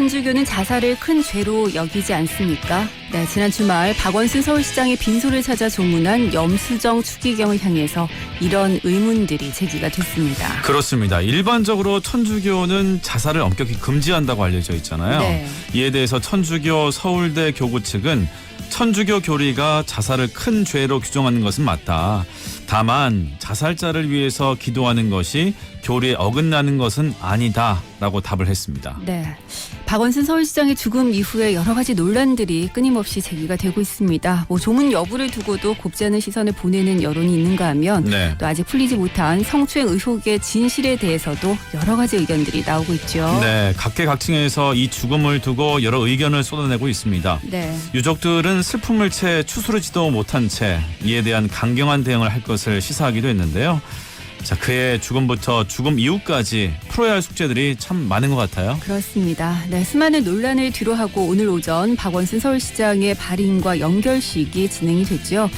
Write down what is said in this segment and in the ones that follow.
천주교는 자살을 큰 죄로 여기지 않습니까? 네, 지난 주말 박원순 서울시장의 빈소를 찾아 조문한 염수정 추기경을 향해서 이런 의문들이 제기가 됐습니다. 그렇습니다. 일반적으로 천주교는 자살을 엄격히 금지한다고 알려져 있잖아요. 네. 이에 대해서 천주교 서울대 교구 측은 천주교 교리가 자살을 큰 죄로 규정하는 것은 맞다. 다만 자살자를 위해서 기도하는 것이 교리에 어긋나는 것은 아니다라고 답을 했습니다. 네, 박원순 서울시장의 죽음 이후에 여러 가지 논란들이 끊임없이 제기가 되고 있습니다. 조문 여부를 두고도 곱지 않은 시선을 보내는 여론이 있는가 하면 네. 또 아직 풀리지 못한 성추행 의혹의 진실에 대해서도 여러 가지 의견들이 나오고 있죠. 네, 각계각층에서 이 죽음을 두고 여러 의견을 쏟아내고 있습니다. 네. 유족들은 슬픔을 채 추스르지도 못한 채 이에 대한 강경한 대응을 할 것을 시사하기도 했는데요. 자, 그의 죽음부터 죽음 이후까지 풀어야 할 숙제들이 참 많은 것 같아요. 그렇습니다. 네, 수많은 논란을 뒤로하고 오늘 오전 박원순 서울시장의 발인과 연결식이 진행이 됐죠.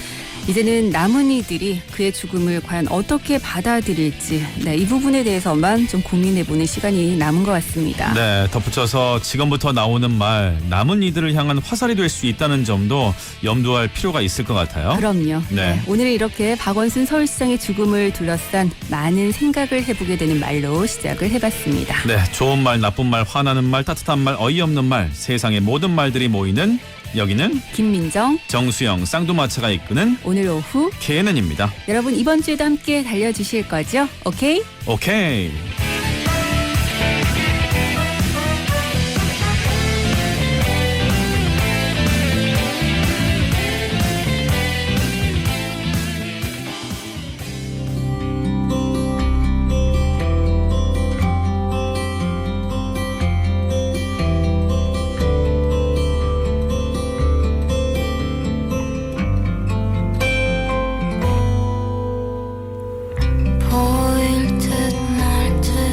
이제는 남은 이들이 그의 죽음을 과연 어떻게 받아들일지, 네, 이 부분에 대해서만 좀 고민해보는 시간이 남은 것 같습니다. 네, 덧붙여서 지금부터 나오는 말, 남은 이들을 향한 화살이 될 수 있다는 점도 염두할 필요가 있을 것 같아요. 그럼요. 네. 오늘 이렇게 박원순 서울시장의 죽음을 둘러싼 많은 생각을 해보게 되는 말로 시작을 해봤습니다. 네, 좋은 말, 나쁜 말, 화나는 말, 따뜻한 말, 어이없는 말, 세상의 모든 말들이 모이는 여기는 김민정, 정수영, 쌍두마차가 이끄는 오늘 오후 KNN입니다. 여러분 이번 주에도 함께 달려주실 거죠? 오케이? 오케이. 보일 듯 말 듯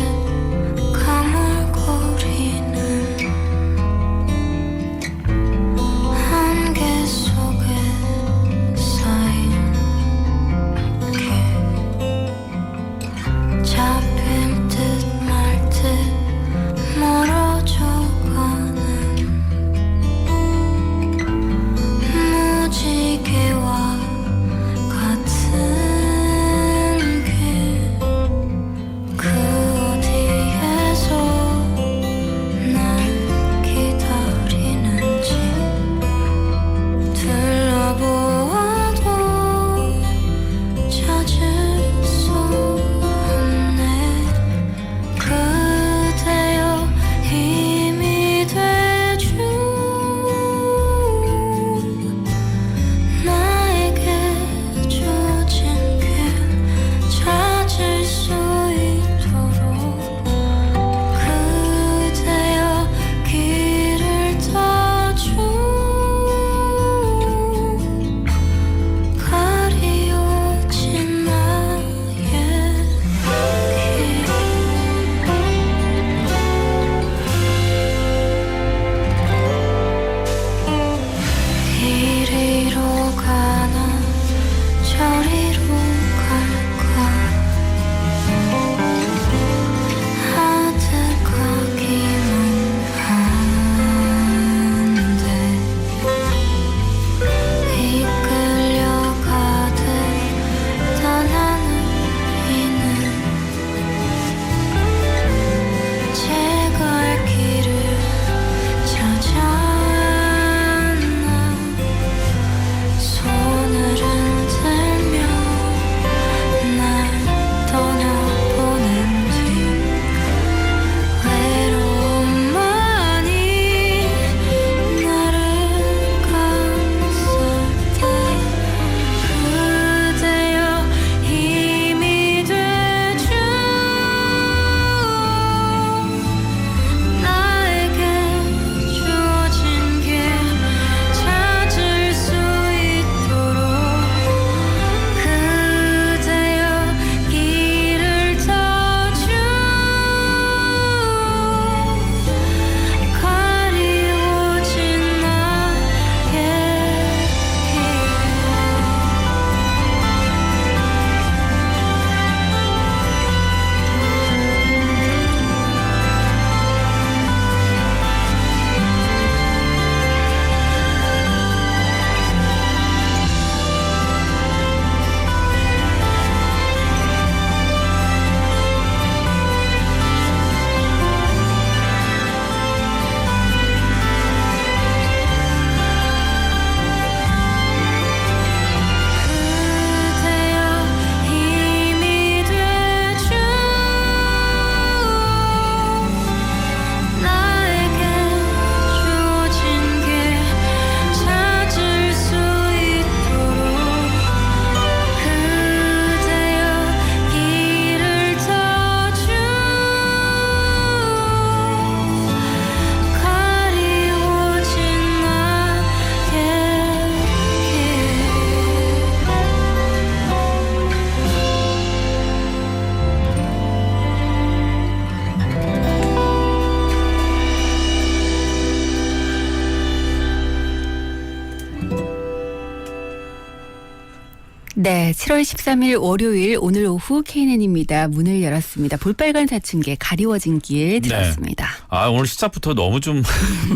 네, 7월 13일 월요일 오늘 오후 KNN입니다. 문을 열었습니다. 볼빨간 사춘기 가리워진 길 들었습니다. 아, 오늘 시작부터 너무 좀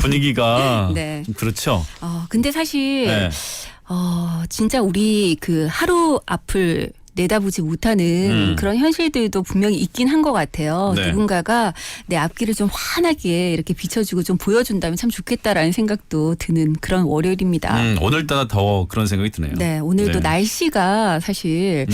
분위기가 네. 좀 그렇죠. 근데 사실 네. 진짜 우리 그 하루 앞을 내다보지 못하는 그런 현실들도 분명히 있긴 한 것 같아요. 네. 누군가가 내 앞길을 좀 환하게 이렇게 비춰주고 좀 보여준다면 참 좋겠다라는 생각도 드는 그런 월요일입니다. 오늘따라 더 그런 생각이 드네요. 네, 오늘도 네. 날씨가 사실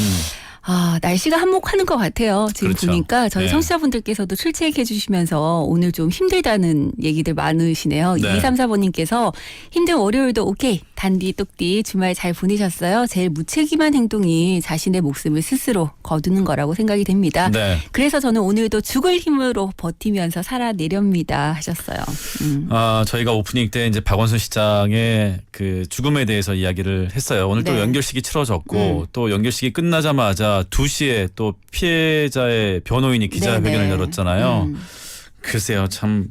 날씨가 한몫하는 것 같아요. 지금 그렇죠. 보니까 저희 네. 청취자분들께서도 출첵해 주시면서 오늘 좀 힘들다는 얘기들 많으시네요. 네. 2234번님께서 힘든 월요일도 오케이. 단디 똑띠 주말 잘 보내셨어요. 제일 무책임한 행동이 자신의 목숨을 스스로 거두는 거라고 생각이 됩니다. 네. 그래서 저는 오늘도 죽을 힘으로 버티면서 살아내렵니다 하셨어요. 저희가 오프닝 때 이제 박원순 시장의 그 죽음에 대해서 이야기를 했어요. 오늘 또 네. 연결식이 치러졌고 또 연결식이 끝나자마자 2시에 또 피해자의 변호인이 기자회견을 네네. 열었잖아요. 글쎄요, 참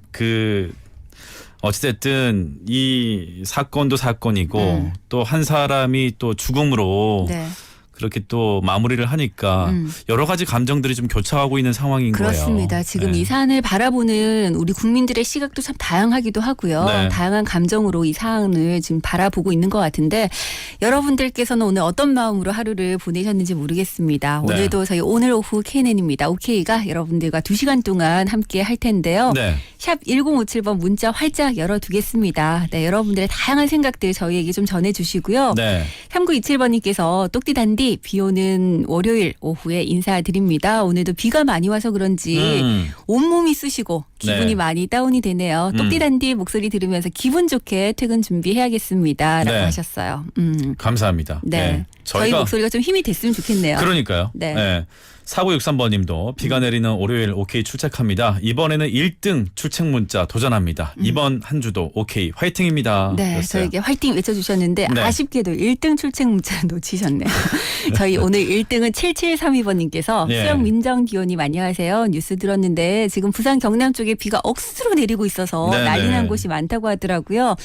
어찌됐든 이 사건도 사건이고 또 한 사람이 또 죽음으로 네. 그렇게 또 마무리를 하니까 여러 가지 감정들이 좀 교차하고 있는 상황인 거예요. 그렇습니다. 지금 네. 이 사안을 바라보는 우리 국민들의 시각도 참 다양하기도 하고요. 네. 다양한 감정으로 이 사안을 지금 바라보고 있는 것 같은데 여러분들께서는 오늘 어떤 마음으로 하루를 보내셨는지 모르겠습니다. 네. 오늘도 저희 오늘 오후 KNN입니다. OK가 여러분들과 2시간 동안 함께 할 텐데요. 네. 샵 1057번 문자 활짝 열어두겠습니다. 네, 여러분들의 다양한 생각들 저희에게 좀 전해주시고요. 네. 3927번님께서 똑띠단디 비 오는 월요일 오후에 인사드립니다. 오늘도 비가 많이 와서 그런지 온몸이 쑤시고 기분이 네. 많이 다운이 되네요. 똑띠단디 목소리 들으면서 기분 좋게 퇴근 준비해야겠습니다. 라고 네. 하셨어요. 감사합니다. 네. 저희 목소리가 좀 힘이 됐으면 좋겠네요. 그러니까요. 네. 네. 4963번님도 비가 내리는 월요일 오케이 출첵합니다. 이번에는 1등 출첵 문자 도전합니다. 이번 한 주도 오케이 화이팅입니다. 네, 그랬어요. 저에게 화이팅 외쳐주셨는데 네. 아쉽게도 1등 출첵 문자 놓치셨네요. 저희 오늘 1등은 7732번님께서 네. 수영 민정기호님 안녕하세요. 뉴스 들었는데 지금 부산 경남 쪽에 비가 억수로 내리고 있어서 네, 난리 난 네. 곳이 많다고 하더라고요.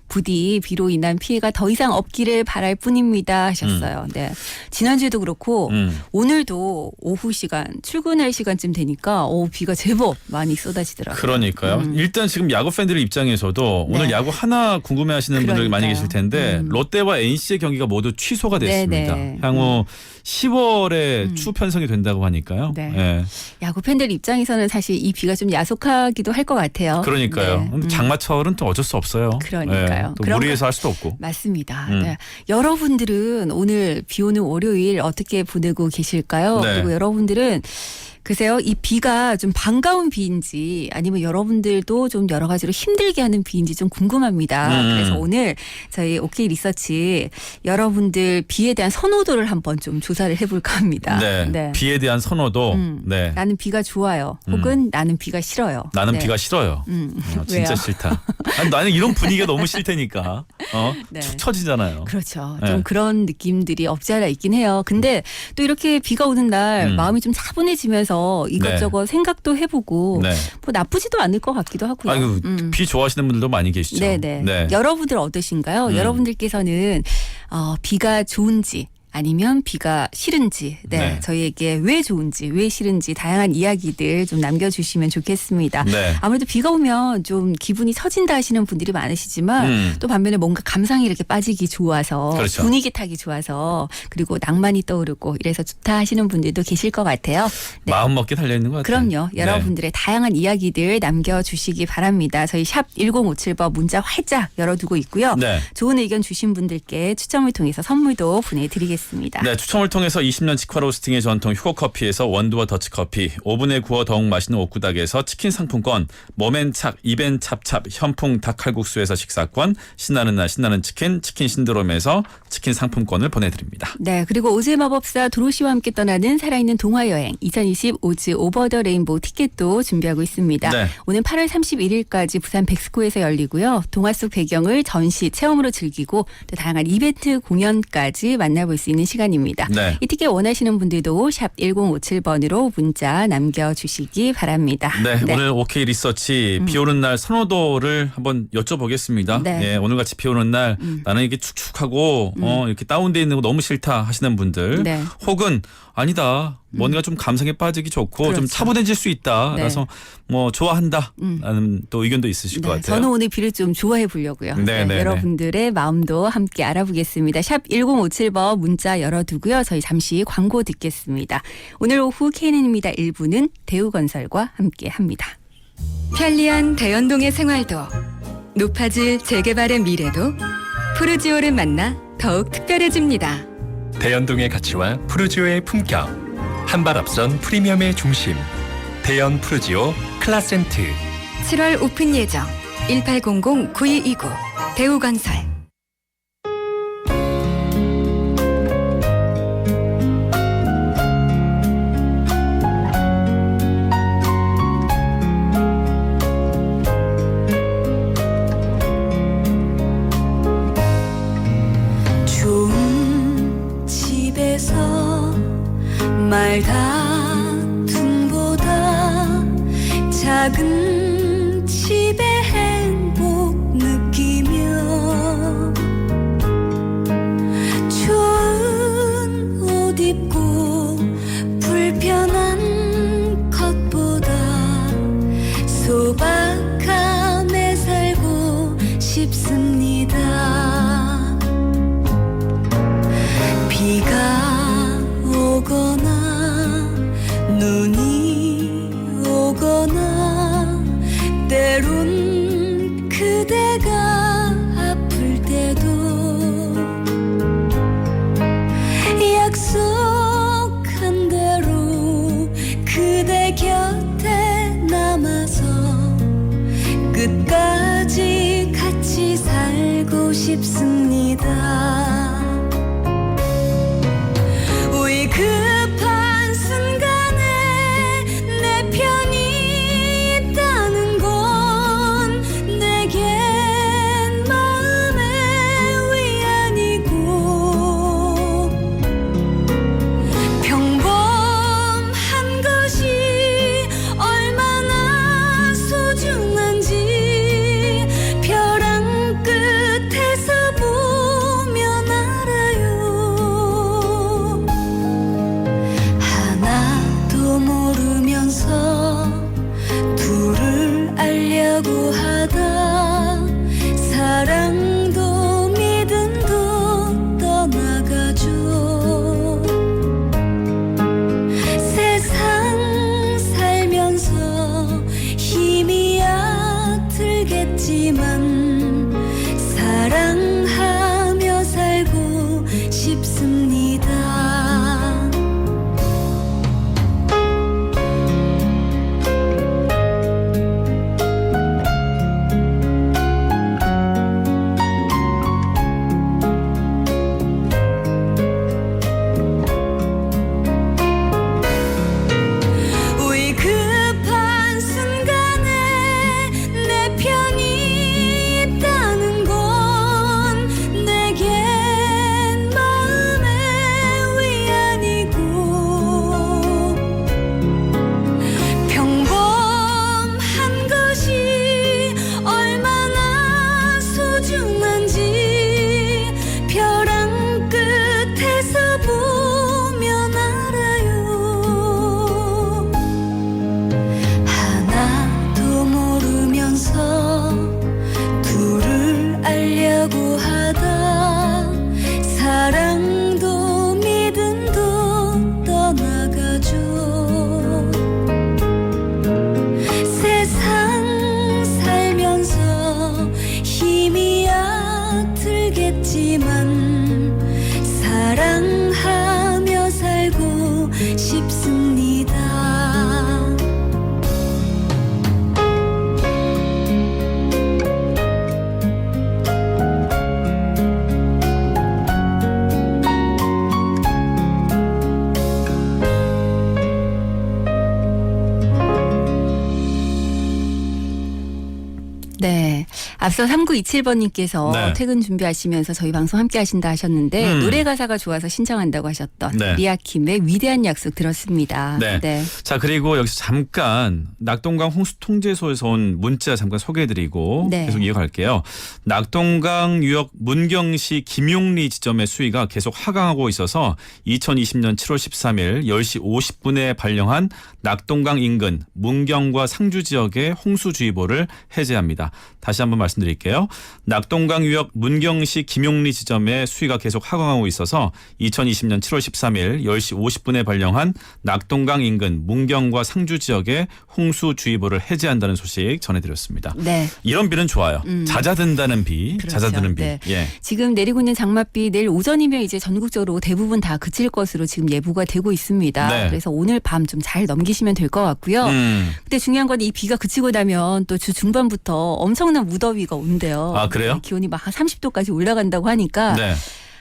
부디 비로 인한 피해가 더 이상 없기를 바랄 뿐입니다 하셨어요. 네, 지난주에도 그렇고 오늘도 오후 시간 출근할 시간쯤 되니까 비가 제법 많이 쏟아지더라고요. 그러니까요. 일단 지금 야구 팬들 입장에서도 오늘 네. 야구 하나 궁금해하시는 분들이 많이 그러니까요. 계실 텐데 롯데와 NC의 경기가 모두 취소가 됐습니다. 네. 향후 10월에 추 편성이 된다고 하니까요. 네. 예. 야구 팬들 입장에서는 사실 이 비가 좀 야속하기도 할 것 같아요. 그러니까요. 네. 장마철은 또 어쩔 수 없어요. 그러니까요. 예. 또 그런 무리해서 할 수도 없고. 맞습니다. 네. 여러분들은 오늘 비 오는 월요일 어떻게 보내고 계실까요? 네. 그리고 여러분들은 글쎄요, 이 비가 좀 반가운 비인지 아니면 여러분들도 좀 여러 가지로 힘들게 하는 비인지 좀 궁금합니다. 그래서 오늘 저희 OK 리서치 여러분들 비에 대한 선호도를 한번 좀 조사를 해볼까 합니다. 네. 비에 대한 선호도. 네. 나는 비가 좋아요. 혹은 나는 비가 싫어요. 나는 네. 비가 싫어요. 진짜 왜요? 싫다. 아니, 나는 이런 분위기가 너무 싫다니까. 네. 축 처지잖아요. 그렇죠. 네. 좀 그런 느낌들이 없지 않아 있긴 해요. 근데 또 이렇게 비가 오는 날 마음이 좀 차분해지면서 이것저것 생각도 해보고 네. 뭐 나쁘지도 않을 것 같기도 하고요. 아이고, 비 좋아하시는 분들도 많이 계시죠. 네네. 네. 여러분들 어떠신가요? 여러분들께서는 비가 좋은지 아니면 비가 싫은지 네. 저희에게 왜 좋은지 왜 싫은지 다양한 이야기들 좀 남겨주시면 좋겠습니다. 네. 아무래도 비가 오면 좀 기분이 처진다 하시는 분들이 많으시지만 또 반면에 뭔가 감상이 이렇게 빠지기 좋아서 그렇죠. 분위기 타기 좋아서 그리고 낭만이 떠오르고 이래서 좋다 하시는 분들도 계실 것 같아요. 네. 마음 먹게 달려있는 것 같아요. 그럼요. 여러분들의 다양한 이야기들 남겨주시기 바랍니다. 저희 샵 1057번 문자 활짝 열어두고 있고요. 네. 좋은 의견 주신 분들께 추첨을 통해서 선물도 보내드리겠습니다. 네, 추첨을 통해서 20년 직화 로스팅의 전통 휴고커피에서 원두와 더치커피, 오븐에 구워 더욱 맛있는 옥구닭에서 치킨 상품권, 몸앤착, 입앤 찹찹, 현풍 닭칼국수에서 식사권, 신나는 날 신나는 치킨, 치킨 신드롬에서 치킨 상품권을 보내드립니다. 네, 그리고 오즈의 마법사 도로시와 함께 떠나는 살아있는 동화여행 2020 오즈 오버 더 레인보우 티켓도 준비하고 있습니다. 네. 오늘 8월 31일까지 부산 백스코에서 열리고요. 동화 속 배경을 전시 체험으로 즐기고 또 다양한 이벤트 공연까지 만나볼 수 수 있는 시간입니다. 네. 이 티켓 원하시는 분들도 샵 1057번으로 문자 남겨주시기 바랍니다. 네, 오늘 OK 리서치 비 오는 날 선호도를 한번 여쭤보겠습니다. 네. 예, 오늘같이 비 오는 날 나는 이게 축축하고 이렇게 다운돼 있는 거 너무 싫다 하시는 분들 네. 혹은 아니다. 뭔가 좀 감성에 빠지기 좋고 좀 그렇죠. 차분해질 수 있다. 네. 그래서 뭐 좋아한다. 라는 또 의견도 있으실 것 같아요. 저는 오늘 비를 좀 좋아해 보려고요. 네. 여러분들의 마음도 함께 알아보겠습니다. 샵 1057번 문자 열어두고요. 저희 잠시 광고 듣겠습니다. 오늘 오후 KNN입니다. 1부는 대우건설과 함께합니다. 편리한 대연동의 생활도 높아질 재개발의 미래도 푸르지오를 만나 더욱 특별해집니다. 대연동의 가치와 푸르지오의 품격, 한 발 앞선 프리미엄의 중심, 대연 푸르지오 클라센트. 7월 오픈 예정 1800-9229 대우건설. 좋은 집에서 말다툼보다 작은 집의 행복 느끼며 좋은 옷 입고 불편한 것보다 소박함에 살고 싶습니다. 비가 오거나 눈이 오거나 때론 그대가 아플 때도 약속한 대로 그대 곁에 남아서 끝까지 같이 살고 싶습니다. 위급한 순간에 내 편이 있다는 건 내겐 마음의 위안이고 평범한 것이 얼마나 소중한지 벼랑 끝에서 보면 알아요. 하나도 모르면서 둘을 알려고 하다 사랑도 믿음도 떠나가죠. 세상 살면서 힘이 들겠지만 사랑하며 살고 싶습니다. 위급한 순간에 내 편이 있다는 건 내겐 마음의 위안이고 평범한 것이 얼마나 소중한지 벼랑 끝에서 보면 알아요. 하나도 모르면서 둘을 알려고 하다 사랑도 믿음도 떠나가죠. 세상 살면서 힘이 들겠지만 사랑하며 살고 싶습니다. 네. 앞서 3927번님께서 네. 퇴근 준비하시면서 저희 방송 함께 하신다 하셨는데 노래 가사가 좋아서 신청한다고 하셨던 네. 리아킴의 위대한 약속 들었습니다. 네. 자, 그리고 여기서 잠깐 낙동강 홍수통제소에서 온 문자 잠깐 소개해드리고 네. 계속 이어갈게요. 낙동강 유역 문경시 김용리 지점의 수위가 계속 하강하고 있어서 2020년 7월 13일 10시 50분에 발령한 낙동강 인근 문경과 상주 지역의 홍수주의보를 해제합니다. 다시 한번 말씀드릴게요. 낙동강 유역 문경시 김용리 지점의 수위가 계속 하강하고 있어서 2020년 7월 13일 10시 50분에 발령한 낙동강 인근 문경과 상주 지역의 홍수주의보를 해제한다는 소식 전해드렸습니다. 네. 이런 비는 좋아요. 잦아든다는 비, 그렇죠. 잦아드는 비. 네. 예. 지금 내리고 있는 장맛비 내일 오전이면 이제 전국적으로 대부분 다 그칠 것으로 지금 예보가 되고 있습니다. 네. 그래서 오늘 밤 좀 잘 넘기시면 될 것 같고요. 근데 중요한 건 이 비가 그치고 나면 또 주 중반부터 엄청난 무더위가 온대요. 아, 그래요? 기온이 막 한 30도까지 올라간다고 하니까 네.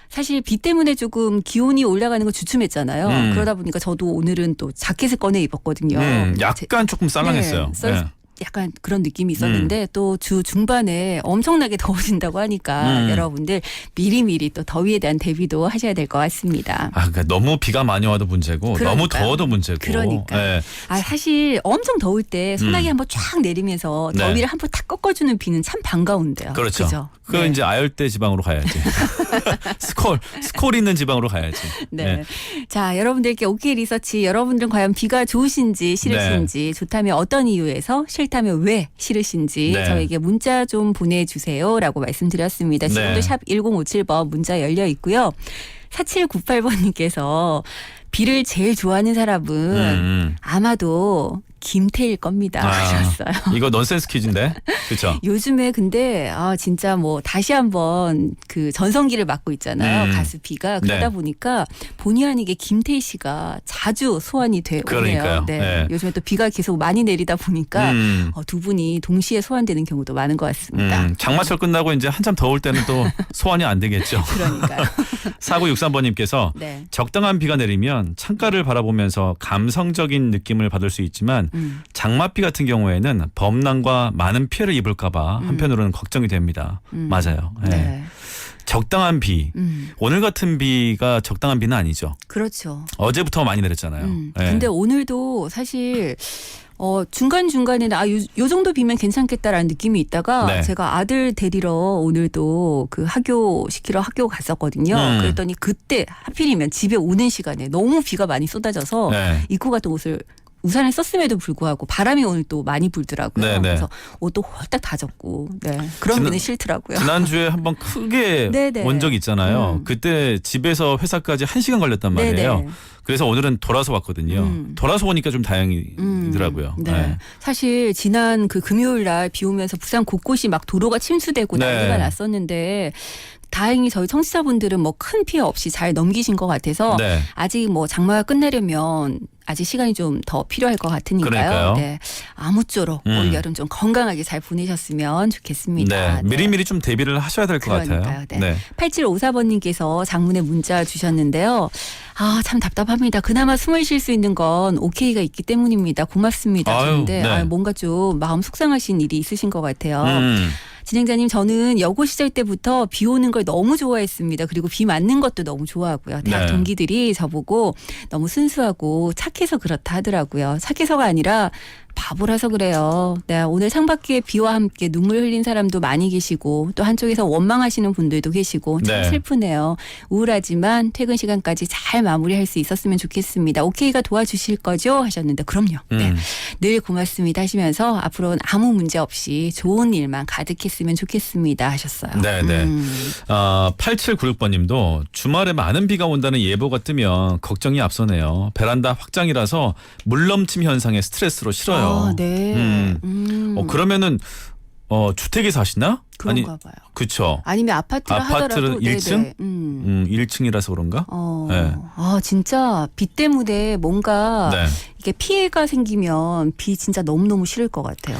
사실 비 때문에 조금 기온이 올라가는 거 주춤했잖아요. 그러다 보니까 저도 오늘은 또 자켓을 꺼내 입었거든요. 약간 조금 쌀랑했어요. 네, 약간 그런 느낌이 있었는데 또 주 중반에 엄청나게 더워진다고 하니까 여러분들 미리미리 또 더위에 대한 대비도 하셔야 될 것 같습니다. 아, 그러니까 너무 비가 많이 와도 문제고 그러니까요. 너무 더워도 문제고. 그러니까. 예. 아, 사실 엄청 더울 때 소나기 한번 쫙 내리면서 네. 더위를 한번 탁 꺾어주는 비는 참 반가운데요. 그렇죠. 그죠? 그거 네. 이제 아열대 지방으로 가야지. 스콜 있는 지방으로 가야지. 네. 자, 여러분들께 OK 리서치, 여러분들은 과연 비가 좋으신지 싫으신지, 좋다면 어떤 이유에서, 싫다면 왜 싫으신지 네. 저에게 문자 좀 보내주세요라고 말씀드렸습니다. 지금도 네. 샵 1057번 문자 열려 있고요. 4798번님께서 비를 제일 좋아하는 사람은 아마도 김태일 겁니다 하셨어요. 이거 넌센스 퀴즈인데. 그렇죠. 요즘에 근데 진짜 뭐 다시 한번 그 전성기를 맞고 있잖아요. 가수 비가 그러다 네. 보니까 본의 아니게 김태희 씨가 자주 소환이 돼 그러니까요. 오네요. 네. 네. 요즘에 또 비가 계속 많이 내리다 보니까 두 분이 동시에 소환되는 경우도 많은 것 같습니다. 장마철 끝나고 이제 한참 더울 때는 또 소환이 안 되겠죠. 그러니까요. 4963번님께서 네. 적당한 비가 내리면 창가를 바라보면서 감성적인 느낌을 받을 수 있지만 장맛비 같은 경우에는 범람과 많은 피해를 입을까봐 한편으로는 걱정이 됩니다. 맞아요. 네. 네. 적당한 비. 오늘 같은 비가 적당한 비는 아니죠. 그렇죠. 어제부터 많이 내렸잖아요. 네. 근데 오늘도 사실 중간중간에는 요 정도 비면 괜찮겠다라는 느낌이 있다가 네. 제가 아들 데리러 오늘도 그 시키러 학교 갔었거든요. 그랬더니 그때 하필이면 집에 오는 시간에 너무 비가 많이 쏟아져서 네. 입고 갔던 옷을 우산을 썼음에도 불구하고 바람이 오늘 또 많이 불더라고요. 네, 네. 그래서 옷도 홀딱 다 젖고 그런 비는 싫더라고요. 지난주에 한번 크게 네네. 온 적이 있잖아요. 그때 집에서 회사까지 1시간 걸렸단 말이에요. 네네. 그래서 오늘은 돌아서 왔거든요. 돌아서 오니까 좀 다행이더라고요. 네. 네. 사실 지난 그 금요일 날 비 오면서 부산 곳곳이 막 도로가 침수되고 네. 난리가 났었는데 다행히 저희 청취자분들은 뭐 큰 피해 없이 잘 넘기신 것 같아서 네. 아직 뭐 장마가 끝내려면 아직 시간이 좀 더 필요할 것 같으니까요. 그러니까요. 네. 아무쪼록 올 여름 좀 건강하게 잘 보내셨으면 좋겠습니다. 네. 미리미리 좀 대비를 하셔야 될 것 같아요. 그러니까요. 네. 8754번님께서 장문의 문자 주셨는데요. 참 답답합니다. 그나마 숨을 쉴 수 있는 건 OK가 있기 때문입니다. 고맙습니다. 아유, 하셨는데 네. 뭔가 좀 마음 속상하신 일이 있으신 것 같아요. 음. 진행자님, 저는 여고 시절 때부터 비 오는 걸 너무 좋아했습니다. 그리고 비 맞는 것도 너무 좋아하고요. 대학 네. 동기들이 저보고 너무 순수하고 착해서 그렇다 하더라고요. 착해서가 아니라 바보라서 그래요. 네, 오늘 창밖에 비와 함께 눈물 흘린 사람도 많이 계시고 또 한쪽에서 원망하시는 분들도 계시고 참 네. 슬프네요. 우울하지만 퇴근 시간까지 잘 마무리할 수 있었으면 좋겠습니다. OK가 도와주실 거죠? 하셨는데 그럼요. 네. 늘 고맙습니다 하시면서 앞으로는 아무 문제 없이 좋은 일만 가득했으면 좋겠습니다 하셨어요. 네네. 8796번님도 주말에 많은 비가 온다는 예보가 뜨면 걱정이 앞서네요. 베란다 확장이라서 물넘침 현상에 스트레스로 싫어요. 네. 그러면은 주택에 사시나? 그런가 봐요. 그쵸. 아니면 아파트를 하더라도 1층? 네네. 1층이라서 그런가? 네. 진짜 비 때문에 뭔가 네. 이게 피해가 생기면 비 진짜 너무너무 싫을 것 같아요.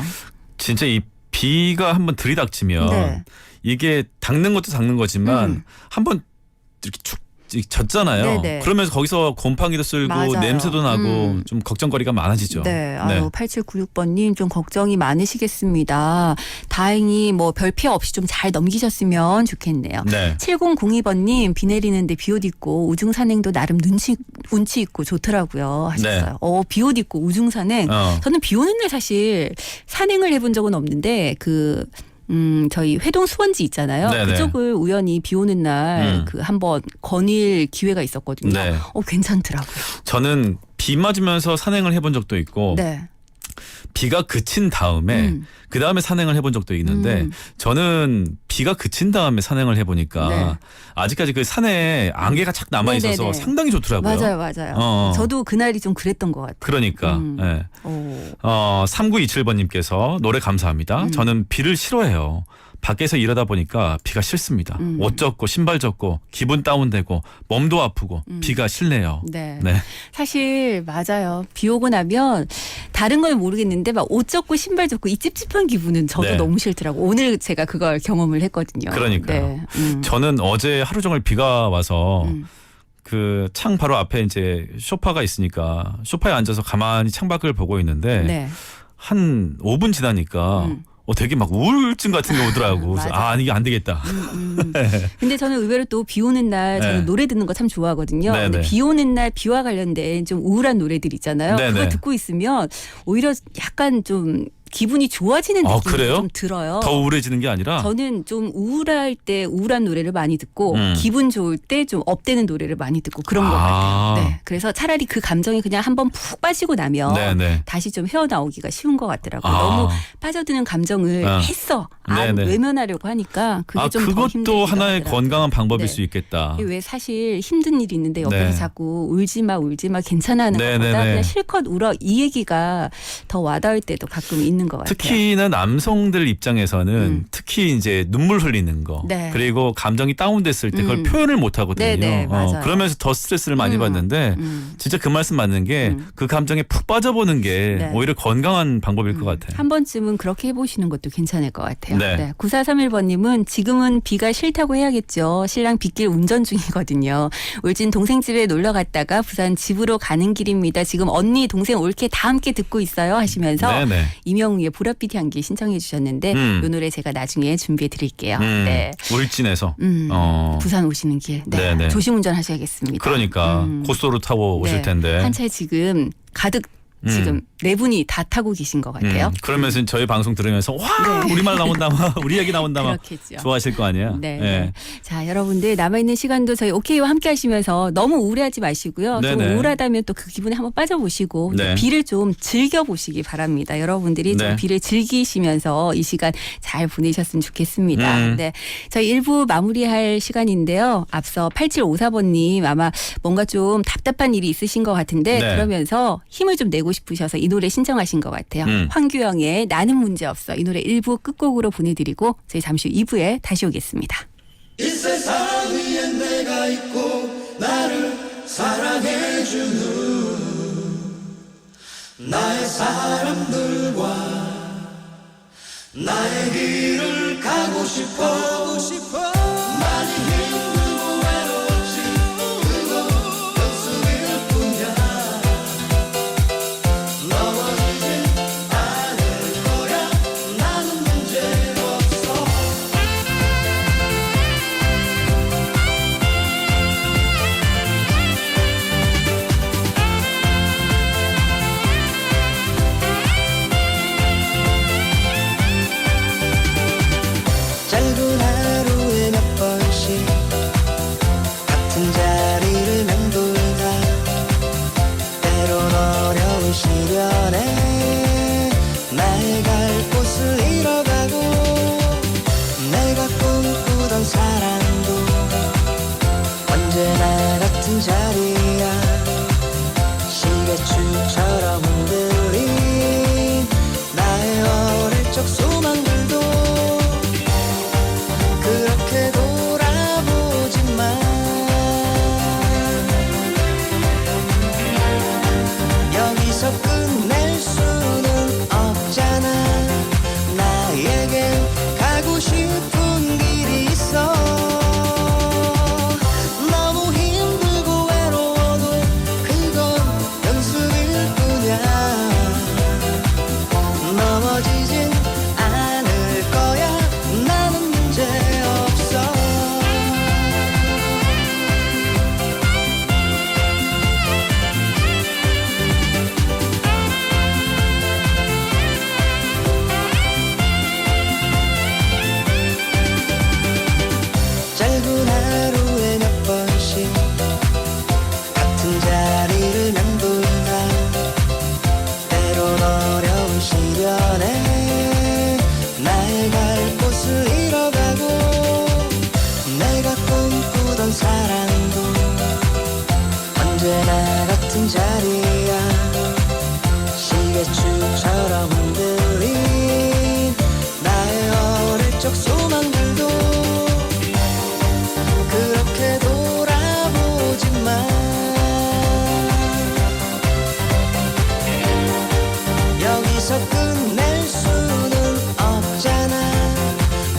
진짜 이 비가 한번 들이닥치면 네. 이게 닦는 것도 닦는 거지만 한번 이렇게 쭉 졌잖아요. 네네. 그러면서 거기서 곰팡이도 쓸고 맞아요. 냄새도 나고 좀 걱정거리가 많아지죠. 네. 아유, 8796번님 좀 걱정이 많으시겠습니다. 다행히 뭐 별 피해 없이 좀 잘 넘기셨으면 좋겠네요. 네. 7002번님 비 내리는데 비옷 입고 우중 산행도 나름 운치 있고 좋더라고요 하셨어요. 네. 비옷 입고 우중 산행. 저는 비 오는 날 사실 산행을 해본 적은 없는데 저희 회동 수원지 있잖아요. 네네. 그쪽을 우연히 비 오는 날 음. 한번 거닐 기회가 있었거든요. 네. 괜찮더라고요. 저는 비 맞으면서 산행을 해본 적도 있고 네. 비가 그친 다음에 그 다음에 산행을 해본 적도 있는데 저는 비가 그친 다음에 산행을 해보니까 네. 아직까지 그 산에 안개가 착 남아 있어서 네네네. 상당히 좋더라고요. 맞아요. 저도 그날이 좀 그랬던 것 같아요. 그러니까. 네. 오. 3927번님께서 노래 감사합니다. 저는 비를 싫어해요. 밖에서 일하다 보니까 비가 싫습니다. 옷 젖고 신발 젖고 기분 다운되고 몸도 아프고 비가 싫네요. 네. 네. 사실 맞아요. 비 오고 나면 다른 건 모르겠는데 막 옷 젖고 신발 젖고 이 찝찝한 기분은 저도 네. 너무 싫더라고. 오늘 제가 그걸 경험을 했거든요. 그러니까요. 네. 저는 어제 하루 종일 비가 와서 그 창 바로 앞에 이제 소파가 있으니까 소파에 앉아서 가만히 창밖을 보고 있는데 네. 한 5분 지나니까 되게 막 우울증 같은 게 오더라고. 그래서 맞아. 이게 안 되겠다. 근데 저는 의외로 또 비 오는 날 저는 네. 노래 듣는 거 참 좋아하거든요. 네네. 근데 비 오는 날 비와 관련된 좀 우울한 노래들 있잖아요. 네네. 그거 듣고 있으면 오히려 약간 좀 기분이 좋아지는 느낌이 그래요? 좀 들어요. 더 우울해지는 게 아니라 저는 좀 우울할 때 우울한 노래를 많이 듣고 기분 좋을 때 좀 업되는 노래를 많이 듣고 그런 것 같아요. 네. 그래서 차라리 그 감정이 그냥 한번 푹 빠지고 나면 네네. 다시 좀 헤어나오기가 쉬운 것 같더라고요. 아. 너무 빠져드는 감정을 했어. 안 네네. 외면하려고 하니까 그게 좀 더 그것도 힘들기도 하나의 하더라고요. 건강한 방법일 네. 수 있겠다. 왜 사실 힘든 일이 있는데 옆에서 네. 자꾸 울지 마 괜찮아 하는 네네네. 것보다 그냥 실컷 울어 이 얘기가 더 와닿을 때도 가끔 있는 것 같아요. 특히나 남성들 입장에서는 특히 이제 눈물 흘리는 거 네. 그리고 감정이 다운됐을 때 그걸 표현을 못 하거든요. 네네, 맞아요. 그러면서 더 스트레스를 많이 받는데 진짜 그 말씀 맞는 게 그 감정에 푹 빠져보는 게 네. 오히려 건강한 방법일 것 같아요. 한 번쯤은 그렇게 해보시는 것도 괜찮을 것 같아요. 네. 9431번님은 지금은 비가 싫다고 해야겠죠. 신랑 빗길 운전 중이거든요. 울진 동생 집에 놀러 갔다가 부산 집으로 가는 길입니다. 지금 언니 동생 올케 다 함께 듣고 있어요 하시면서 네네. 이명우의 보랏빛 향기 신청해 주셨는데 이 노래 제가 나중에 준비해 드릴게요. 네. 울진에서 부산 오시는 길 네네. 조심 운전하셔야겠습니다. 그러니까 고속도로 타고 오실 네. 텐데. 한 차에 지금 가득 지금 네 분이 다 타고 계신 것 같아요. 그러면서 저희 방송 들으면서 와 네. 우리말 나온다 막 우리 얘기 나온다 막 그렇겠죠. 좋아하실 거 아니에요. 네. 자, 여러분들 남아있는 시간도 저희 오케이와 함께 하시면서 너무 우울해하지 마시고요. 좀 네네. 우울하다면 또 그 기분에 한번 빠져보시고 네. 또 비를 좀 즐겨보시기 바랍니다. 여러분들이 좀 네. 비를 즐기시면서 이 시간 잘 보내셨으면 좋겠습니다. 네. 저희 1부 마무리할 시간인데요. 앞서 8754번님 아마 뭔가 좀 답답한 일이 있으신 것 같은데 네. 그러면서 힘을 좀 내고 싶으셔서 이 노래 신청하신 것 같아요. 황규영의 나는 문제없어. 이 노래 1부 끝곡으로 보내드리고 저희 잠시 후 2부에 다시 오겠습니다. 이 세상 위에 내가 있고 나를 사랑해주는 나의 사람들과 나의 길을 가고 싶어 많이 힘들고 외로웠지 그거 연습일 뿐이야 넘어지진 않을 거야 나는 문제없어 짧은 하루에 몇 번씩 같은 자리를 맴돌다 때론 어려운 시련에 나의 갈 곳을 잃어가고 내가 꿈꾸던 사랑도 언제나 같은 자리야 시계추처럼 흔들린 나의 어릴 적 소망들도 그렇게 돌아보지만 여기서 끝낼 수는 없잖아 여기서 끝낼 수는 없잖아.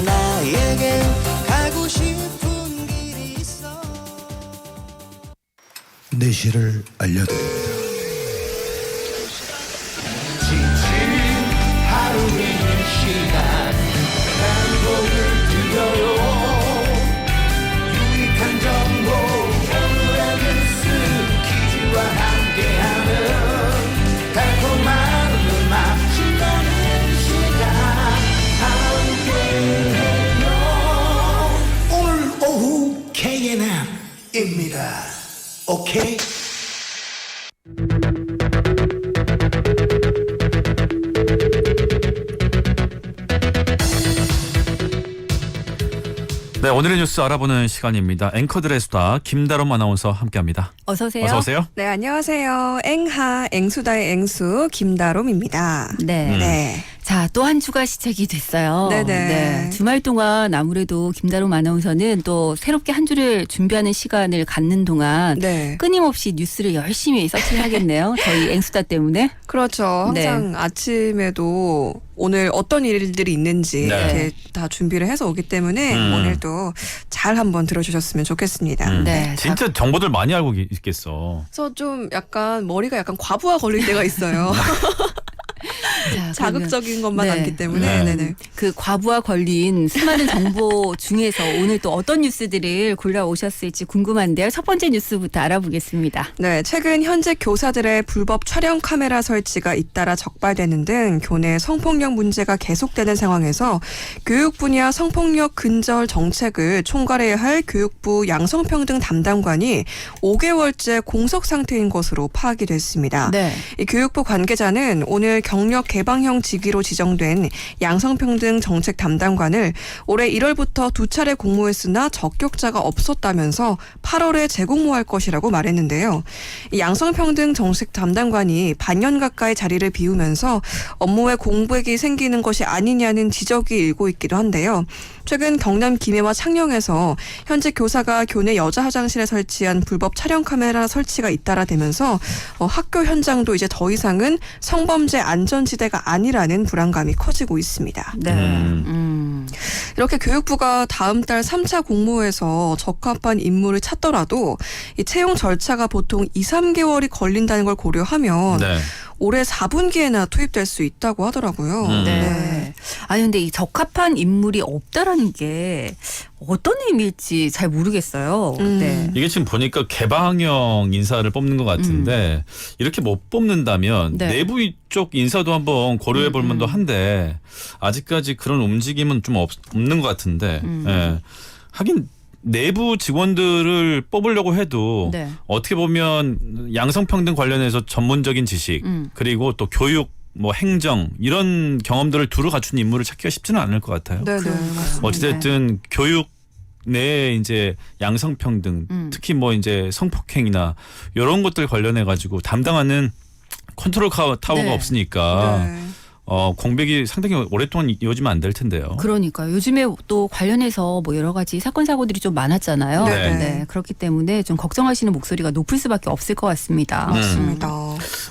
나에겐 가고 싶은 길이 있어. 내실을 알려드립니다. 오늘 오후 KNM입니다. 오케이? 네, 오늘의 뉴스 알아보는 시간입니다. 앵커들의 수다 김다롬 아나운서 함께합니다. 어서 오세요. 어서 오세요. 네, 안녕하세요. 앵하, 앵수다의 앵수, 김다롬입니다. 네. 네. 자, 또 한 주가 시작이 됐어요. 네네. 네. 주말 동안 아무래도 김다롬 아나운서는 또 새롭게 한 주를 준비하는 시간을 갖는 동안 네. 끊임없이 뉴스를 열심히 서치를 하겠네요. 저희 앵수다 때문에. 그렇죠. 네. 항상 아침에도 오늘 어떤 일들이 있는지 네. 이렇게 다 준비를 해서 오기 때문에 오늘도 잘 한번 들어주셨으면 좋겠습니다. 네. 진짜 정보들 많이 알고 있겠어. 그래서 좀 약간 머리가 약간 과부하 걸릴 때가 있어요. 자, 자극적인 것만 네. 않기 때문에. 네. 네네. 그 과부하 걸린 수많은 정보 중에서 오늘 또 어떤 뉴스들을 골라오셨을지 궁금한데요. 첫 번째 뉴스부터 알아보겠습니다. 네, 최근 현재 교사들의 불법 촬영 카메라 설치가 잇따라 적발되는 등 교내 성폭력 문제가 계속되는 상황에서 교육 분야 성폭력 근절 정책을 총괄해야 할 교육부 양성평등 담당관이 5개월째 공석 상태인 것으로 파악이 됐습니다. 네. 이 교육부 관계자는 오늘 경력 개방형 직위로 지정된 양성평등 정책 담당관을 올해 1월부터 2차례 공모했으나 적격자가 없었다면서 8월에 재공모할 것이라고 말했는데요. 이 양성평등 정책 담당관이 반년 가까이 자리를 비우면서 업무에 공백이 생기는 것이 아니냐는 지적이 일고 있기도 한데요. 최근 경남 김해와 창녕에서 현재 교사가 교내 여자 화장실에 설치한 불법 촬영 카메라 설치가 잇따라 되면서 학교 현장도 이제 더 이상은 성범죄 안전지대가 아니라는 불안감이 커지고 있습니다. 네. 이렇게 교육부가 다음 달 3차 공모에서 적합한 인물을 찾더라도 이 채용 절차가 보통 2, 3개월이 걸린다는 걸 고려하면 네. 올해 4분기에나 투입될 수 있다고 하더라고요. 네. 아니 근데 이 적합한 인물이 없다라는 게 어떤 의미일지 잘 모르겠어요. 네. 이게 지금 보니까 개방형 인사를 뽑는 것 같은데 이렇게 못 뽑는다면 네. 내부 쪽 인사도 한번 고려해 볼 만도 한데 아직까지 그런 움직임은 좀 없는 것 같은데 예. 하긴 내부 직원들을 뽑으려고 해도 네. 어떻게 보면 양성평등 관련해서 전문적인 지식 그리고 또 교육 뭐 행정 이런 경험들을 두루 갖춘 인물을 찾기가 쉽지는 않을 것 같아요. 네, 맞습니다. 어찌됐든 교육 내 이제 양성평등 특히 뭐 이제 성폭행이나 이런 것들 관련해 가지고 담당하는 컨트롤 타워가 네. 없으니까 네. 공백이 상당히 오랫동안 이어지면 안 될 텐데요. 그러니까 요즘에 또 관련해서 뭐 여러 가지 사건 사고들이 좀 많았잖아요. 네. 그렇기 때문에 좀 걱정하시는 목소리가 높을 수밖에 없을 것 같습니다. 맞습니다.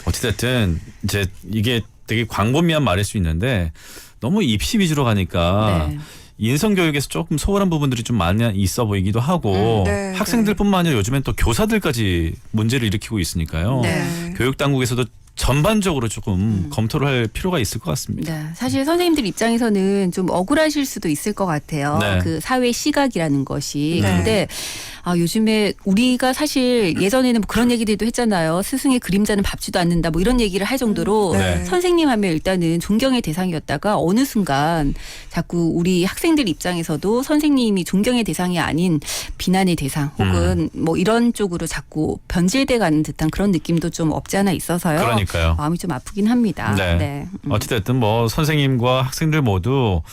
어찌됐든 이제 이게 되게 광범위한 말일 수 있는데 너무 입시 위주로 가니까 네. 인성교육에서 조금 소홀한 부분들이 좀 많이 있어 보이기도 하고 네, 학생들뿐만 아니라 요즘엔 또 교사들까지 문제를 일으키고 있으니까요. 네. 교육당국에서도 전반적으로 조금 검토를 할 필요가 있을 것 같습니다. 네, 사실 선생님들 입장에서는 좀 억울하실 수도 있을 것 같아요. 네. 그 사회 시각이라는 것이. 네. 근데 요즘에 우리가 사실 예전에는 뭐 그런 얘기들도 했잖아요. 스승의 그림자는 밟지도 않는다. 뭐 이런 얘기를 할 정도로 네. 선생님 하면 일단은 존경의 대상이었다가 어느 순간 자꾸 우리 학생들 입장에서도 선생님이 존경의 대상이 아닌 비난의 대상 혹은 뭐 이런 쪽으로 자꾸 변질돼 가는 듯한 그런 느낌도 좀 없지 않아 있어서요. 그러니까요. 마음이 좀 아프긴 합니다. 네. 어찌됐든 뭐 선생님과 학생들 모두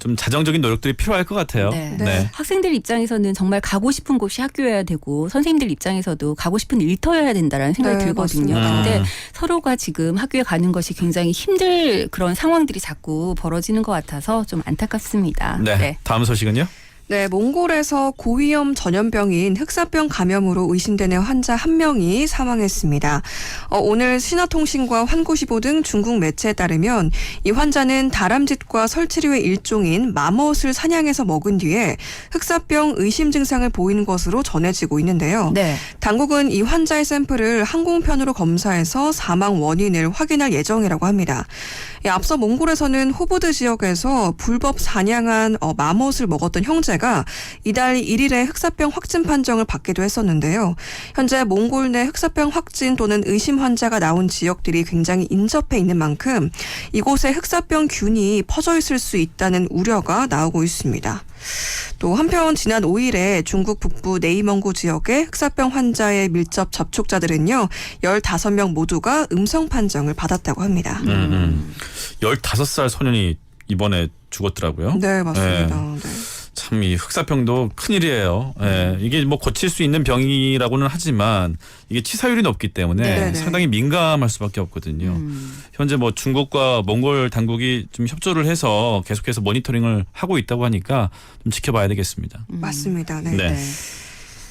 좀 자정적인 노력들이 필요할 것 같아요. 네. 학생들 입장에서는 정말 가고 싶은 곳이 학교여야 되고 선생님들 입장에서도 가고 싶은 일터여야 된다라는 생각이 네, 들거든요. 맞습니다. 근데 서로가 지금 학교에 가는 것이 굉장히 힘들 그런 상황들이 자꾸 벌어지는 것 같아서 좀 안타깝습니다. 네. 다음 소식은요? 네, 몽골에서 고위험 전염병인 흑사병 감염으로 의심되는 환자 1명이 사망했습니다. 오늘 신화통신과 환구시보 등 중국 매체에 따르면 이 환자는 다람쥐과 설치류의 일종인 마멋을 사냥해서 먹은 뒤에 흑사병 의심 증상을 보이는 것으로 전해지고 있는데요. 네. 당국은 이 환자의 샘플을 항공편으로 검사해서 사망 원인을 확인할 예정이라고 합니다. 앞서 몽골에서는 호부드 지역에서 불법 사냥한 마멋을 먹었던 형제가 이달 1일에 흑사병 확진 판정을 받기도 했었는데요. 현재 몽골 내 흑사병 확진 또는 의심 환자가 나온 지역들이 굉장히 인접해 있는 만큼 이곳에 흑사병 균이 퍼져 있을 수 있다는 우려가 나오고 있습니다. 또 한편 지난 5일에 중국 북부 네이멍구 지역의 흑사병 환자의 밀접 접촉자들은요 15명 모두가 음성 판정을 받았다고 합니다. 15살 소년이 이번에 죽었더라고요. 네, 맞습니다. 네. 참 이 흑사병도 큰일이에요. 이게 뭐 고칠 수 있는 병이라고는 하지만 이게 치사율이 높기 때문에 네네. 상당히 민감할 수밖에 없거든요. 현재 뭐 중국과 몽골 당국이 좀 협조를 해서 계속해서 모니터링을 하고 있다고 하니까 좀 지켜봐야 되겠습니다. 맞습니다. 네. 네.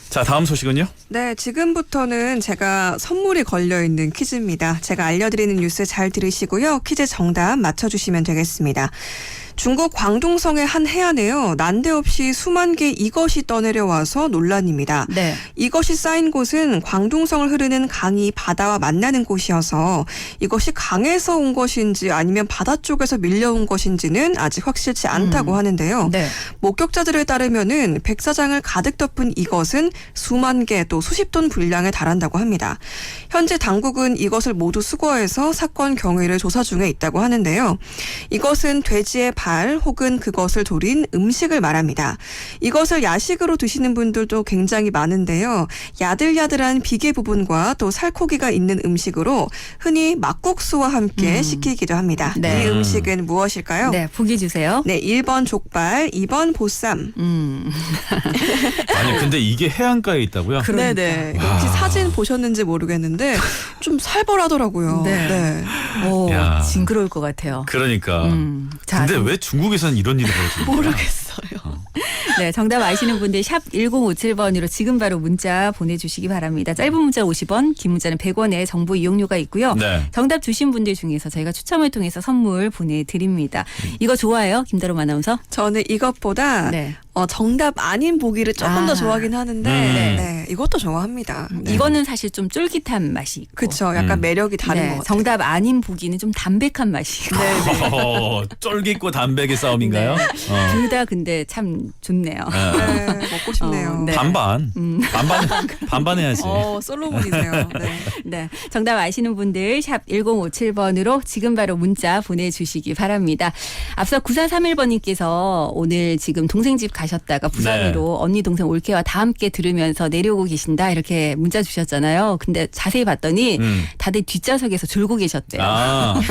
자, 다음 소식은요? 네, 지금부터는 제가 선물이 걸려있는 퀴즈입니다. 제가 알려드리는 뉴스 잘 들으시고요. 퀴즈 정답 맞춰주시면 되겠습니다. 중국 광둥성의 한 해안에요. 난데없이 수만 개 이것이 떠내려와서 논란입니다. 네. 이것이 쌓인 곳은 광둥성을 흐르는 강이 바다와 만나는 곳이어서 이것이 강에서 온 것인지 아니면 바다 쪽에서 밀려온 것인지는 아직 확실치 않다고 하는데요. 네. 목격자들에 따르면은 백사장을 가득 덮은 이것은 수만 개 또 수십 톤 분량에 달한다고 합니다. 현재 당국은 이것을 모두 수거해서 사건 경위를 조사 중에 있다고 하는데요. 이것은 돼지의 발 혹은 그것을 조린 음식을 말합니다. 이것을 야식으로 드시는 분들도 굉장히 많은데요. 야들야들한 비계 부분과 또 살코기가 있는 음식으로 흔히 막국수와 함께 시키기도 합니다. 네. 이 음식은 무엇일까요? 네, 보기 주세요. 네, 1번 족발, 2번 보쌈. 아니 근데 이게 해안가에 있다고요? 네네. 혹시 사진 보셨는지 모르겠는데 좀 살벌하더라고요. 네. 오, 야. 징그러울 것 같아요. 그러니까. 자, 근데 왜 중국에서는 이런 일이 벌어지는 거야? 모르겠어요. 네, 정답 아시는 분들 샵 1057번으로 지금 바로 문자 보내주시기 바랍니다. 짧은 문자 50원, 긴 문자는 100원의 정보 이용료가 있고요. 네. 정답 주신 분들 중에서 저희가 추첨을 통해서 선물 보내드립니다. 이거 좋아해요? 김다롬 아나운서? 저는 이것보다 네. 정답 아닌 보기를 조금 더 좋아하긴 하는데 네, 이것도 좋아합니다. 네. 이거는 사실 좀 쫄깃한 맛이 있고. 그렇죠. 약간 매력이 다른 네, 것 같아요. 정답 아닌 보기는 좀 담백한 맛이 있고. 쫄깃고 담백의 싸움인가요? 둘 다 근데 참 좋네요. 네, 먹고 싶네요. 네. 반반. 반반 해야지. 솔로몬이세요. 네. 네, 정답 아시는 분들 샵 1057번으로 지금 바로 문자 보내주시기 바랍니다. 앞서 9431번님께서 오늘 지금 동생 집 가셨다가 부산으로 언니 동생 올케와 다 함께 들으면서 내려오고 계신다 이렇게 문자 주셨잖아요. 근데 자세히 봤더니 다들 뒷좌석에서 졸고 계셨대요. 아,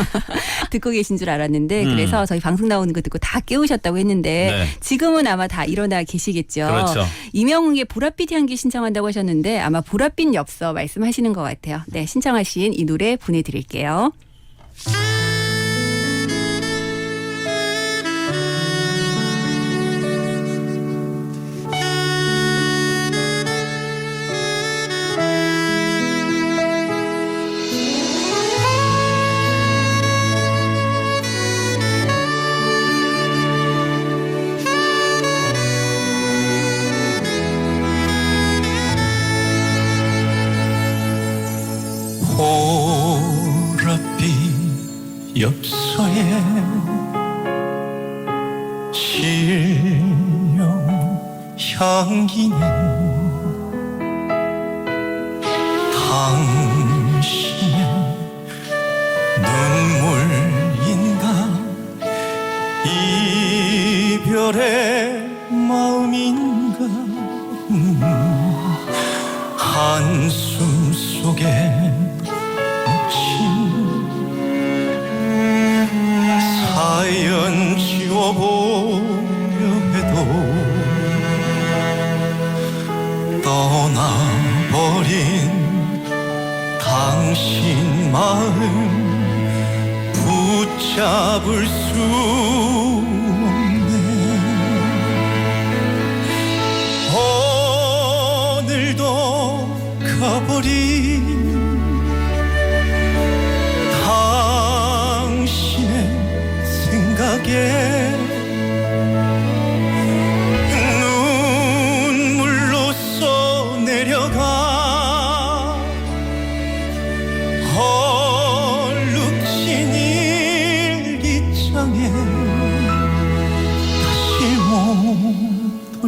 듣고 계신 줄 알았는데 그래서 저희 방송 나오는 거 듣고 다 깨우셨다고 했는데 네. 지금은 아마 다 일어나 계시겠죠. 그렇죠. 이명웅의 보랏빛 향기 신청한다고 하셨는데 아마 보랏빛 엽서 말씀하시는 것 같아요. 네, 신청하신 이 노래 보내드릴게요. 보랏빛 엽서에 실령 향기는 당신의 눈물인가 이별의 마음인가 한숨 속에 사연 지워보려 해도 떠나버린 당신 마음 붙잡을 수 없네 가버린 당신의 생각에 눈물로써 내려가 얼룩진 일기장에 다시 못 볼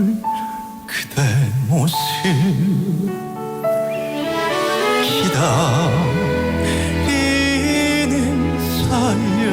그대 모습 기다리는 사연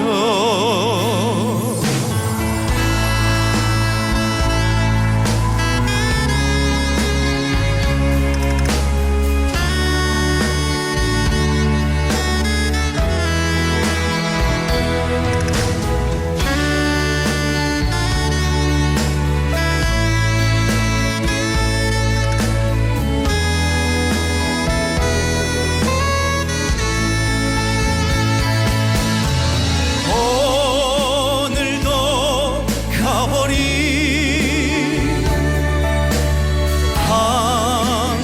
오늘도 가버린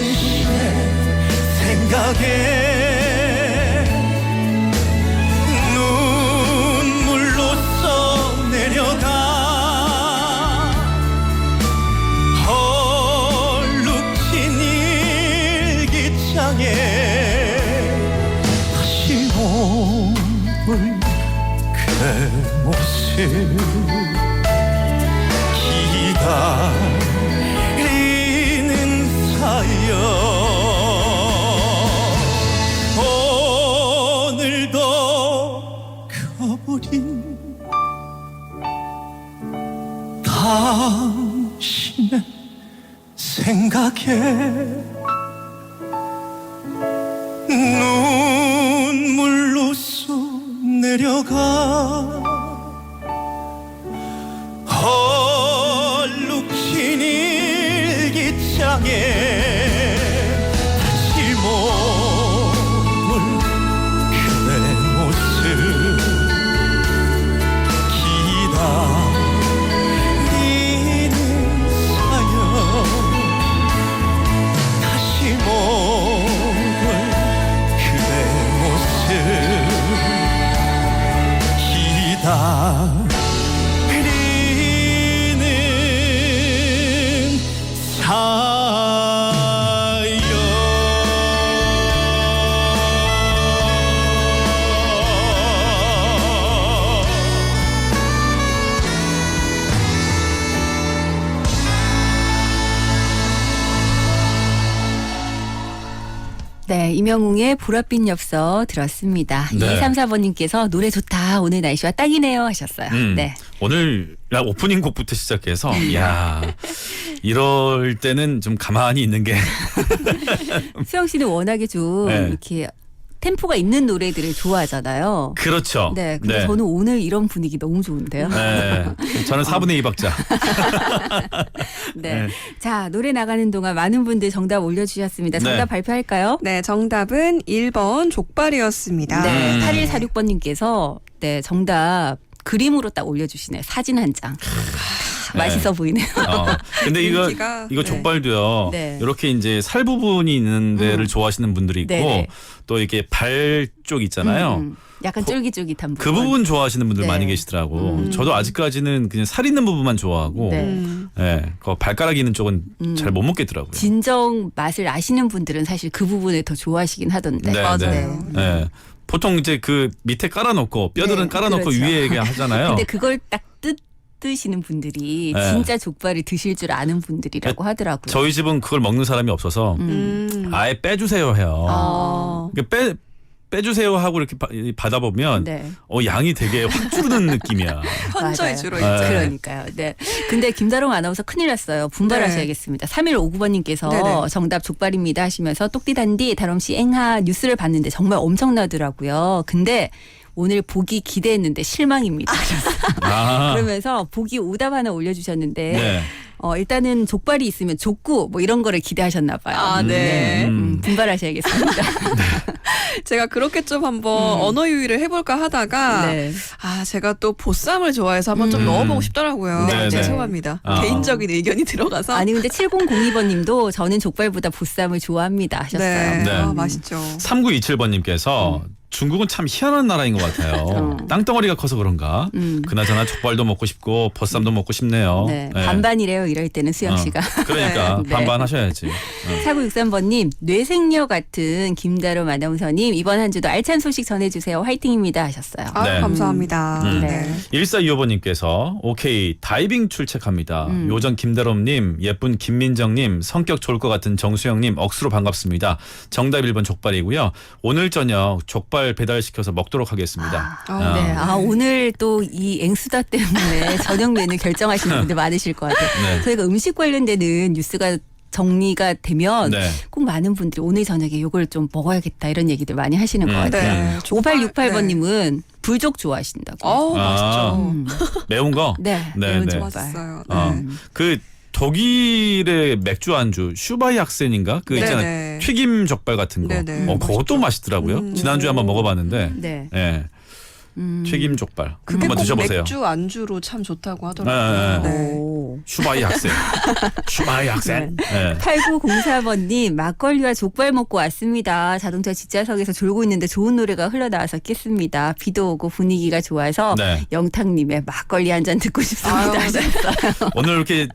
당신의 생각에 눈물로써 내려가 얼룩진 일기장에 다시 못 볼 그대 모습 기다리는 사연 오늘도 가버린 당신의 생각에 눈물로써 내려가 얼룩진 일기장에 다시 못 볼 그대 모습 기다리는 사연 다시 못 볼 그대 모습 기다리는 네, 임영웅의 보랏빛 엽서 들었습니다. 네. 2234번님께서 노래 좋다. 오늘 날씨와 딱이네요 하셨어요. 네. 오늘 오프닝 곡부터 시작해서 야 이럴 때는 좀 가만히 있는 게 수영 씨는 워낙에 좀 네. 이렇게 템포가 있는 노래들을 좋아하잖아요. 그렇죠. 네, 근데 저는 오늘 이런 분위기 너무 좋은데요. 네. 저는 4분의 2박자. 네. 네. 자, 노래 나가는 동안 많은 분들 정답 올려주셨습니다. 정답 네. 발표할까요? 네, 정답은 1번 족발이었습니다. 네. 8146번님께서 네, 정답 그림으로 딱 올려주시네요. 사진 한 장. 맛있어 보이네요. 근데 이거 분위기가, 이거 네. 족발도요. 네. 이렇게 이제 살 부분이 있는 데를 좋아하시는 분들이 있고 네네. 또 이렇게 발 쪽 있잖아요. 약간 쫄깃쫄깃한 부분. 그 부분 좋아하시는 분들 네. 많이 계시더라고. 저도 아직까지는 그냥 살 있는 부분만 좋아하고, 네. 그 발가락 있는 쪽은 잘 못 먹겠더라고요. 진정 맛을 아시는 분들은 사실 그 부분을 더 좋아하시긴 하던데. 네, 맞아요. 네. 보통 이제 그 밑에 깔아놓고 뼈들은 네, 깔아놓고 그렇죠. 위에 그냥 하잖아요. 근데 그걸 딱 드시는 분들이 네. 진짜 족발을 드실 줄 아는 분들이라고 하더라고요. 저희 집은 그걸 먹는 사람이 없어서 아예 빼주세요 해요. 그러니까 빼주세요 하고 이렇게 받아보면 네. 양이 되게 확 줄는 느낌이야. 현저히 맞아요. 줄어있죠. 네. 그러니까요. 네. 근데 김다롱 아나운서 큰일 났어요. 분발하셔야겠습니다. 3159번님께서 네네. 정답 족발입니다 하시면서 똑띠단디 다롱씨 앵하 뉴스를 봤는데 정말 엄청나더라고요. 근데 오늘 보기 기대했는데 실망입니다. 아, 그러면서 보기 오답 하나 올려주셨는데 네. 일단은 족발이 있으면 족구 뭐 이런 거를 기대하셨나 봐요. 아, 네. 분발하셔야겠습니다. 제가 그렇게 좀 한번 언어 유희를 해볼까 하다가 네. 제가 또 보쌈을 좋아해서 한번 좀 넣어보고 싶더라고요. 네, 네. 죄송합니다. 아. 개인적인 의견이 들어가서. 아니 근데 7002번님도 저는 족발보다 보쌈을 좋아합니다 하셨어요. 네. 네. 맛있죠. 3927번님께서 중국은 참 희한한 나라인 것 같아요. 땅덩어리가 커서 그런가. 그나저나 족발도 먹고 싶고 보쌈도 먹고 싶네요. 네. 네. 반반이래요. 이럴 때는 수영 씨가. 그러니까 네. 반반 하셔야지. 4963번님 뇌생녀 같은 김다롬 아나운서님 이번 한 주도 알찬 소식 전해주세요. 화이팅입니다 하셨어요. 아, 네. 감사합니다. 네. 1425번님께서 오케이 다이빙 출첵합니다. 요전 김다롬님 예쁜 김민정님 성격 좋을 것 같은 정수영님 억수로 반갑습니다. 정답 1번 족발이고요. 오늘 저녁 족발 배달시켜서 먹도록 하겠습니다. 네. 오늘 또 이 앵수다 때문에 저녁 메뉴 결정하시는 분들 많으실 것 같아요. 네. 저희가 음식 관련되는 뉴스가 정리가 되면 네. 꼭 많은 분들이 오늘 저녁에 이걸 좀 먹어야겠다 이런 얘기들 많이 하시는 것 같아요. 네. 5868번님은 불족 좋아하신다고. 맛있죠. 매운 거? 네. 네, 매운 네. 족발. 맛있어요. 어. 그 독일의 맥주 안주 슈바이학센인가? 그 있잖아요. 네네. 튀김 족발 같은 거. 네네. 그것도 맛있더라고요. 지난주에 한번 먹어봤는데. 네. 예. 튀김 족발. 그게 한번 꼭 드셔보세요. 맥주 안주로 참 좋다고 하더라고요. 네. 네. 오. 슈바이학센. 슈바이학센. 네. 8904번님 막걸리와 족발 먹고 왔습니다. 자동차 뒷좌석에서 졸고 있는데 좋은 노래가 흘러나와서 깼습니다. 비도 오고 분위기가 좋아서 네. 영탁님의 막걸리 한 잔 듣고 싶습니다. 아유, 하셨어요. 오늘 이렇게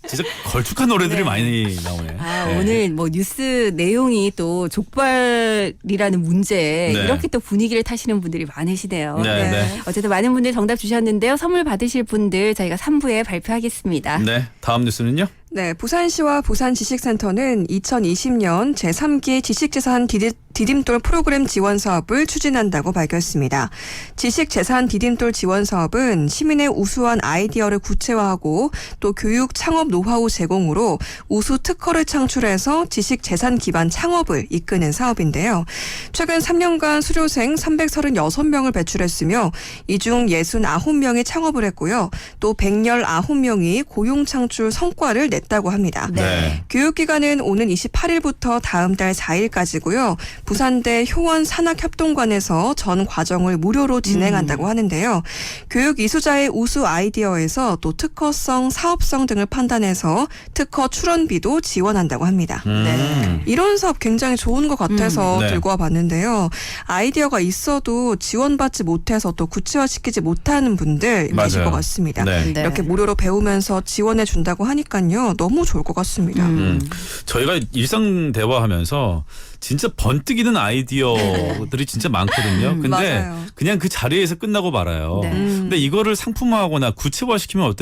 진짜 걸쭉한 노래들이 네. 많이 나오네. 네. 오늘 뭐 뉴스 내용이 또 족발이라는 문제에 네. 이렇게 또 분위기를 타시는 분들이 많으시네요. 네, 네. 어쨌든 많은 분들 정답 주셨는데요. 선물 받으실 분들 저희가 3부에 발표하겠습니다. 네. 다음 뉴스는요? 네, 부산시와 부산지식센터는 2020년 제3기 지식재산 디딤돌 프로그램 지원 사업을 추진한다고 밝혔습니다. 지식재산 디딤돌 지원 사업은 시민의 우수한 아이디어를 구체화하고 또 교육 창업 노하우 제공으로 우수 특허를 창출해서 지식재산 기반 창업을 이끄는 사업인데요. 최근 3년간 수료생 336명을 배출했으며 이 중 69명이 창업을 했고요. 또 119명이 고용 창출 성과를 냈다고 합니다. 네. 교육기간은 오는 28일부터 다음 달 4일까지고요. 부산대 효원산학협동관에서 전 과정을 무료로 진행한다고 하는데요. 교육 이수자의 우수 아이디어에서 또 특허성, 사업성 등을 판단해서 특허 출원비도 지원한다고 합니다. 네. 이런 사업 굉장히 좋은 것 같아서 네. 들고 와봤는데요. 아이디어가 있어도 지원받지 못해서 또 구체화시키지 못하는 분들 계실 맞아요. 것 같습니다. 네. 네. 이렇게 무료로 배우면서 지원해 준다고 하니까요. 너무 좋을 것 같습니다. 저희가 일상 대화하면서 진짜 번뜩이는 아이디어들이 진짜 많거든요. 근데 맞아요. 그냥 그 자리에서 끝나고 말아요. 네. 근데 이거를 상품화하거나 구체화시키면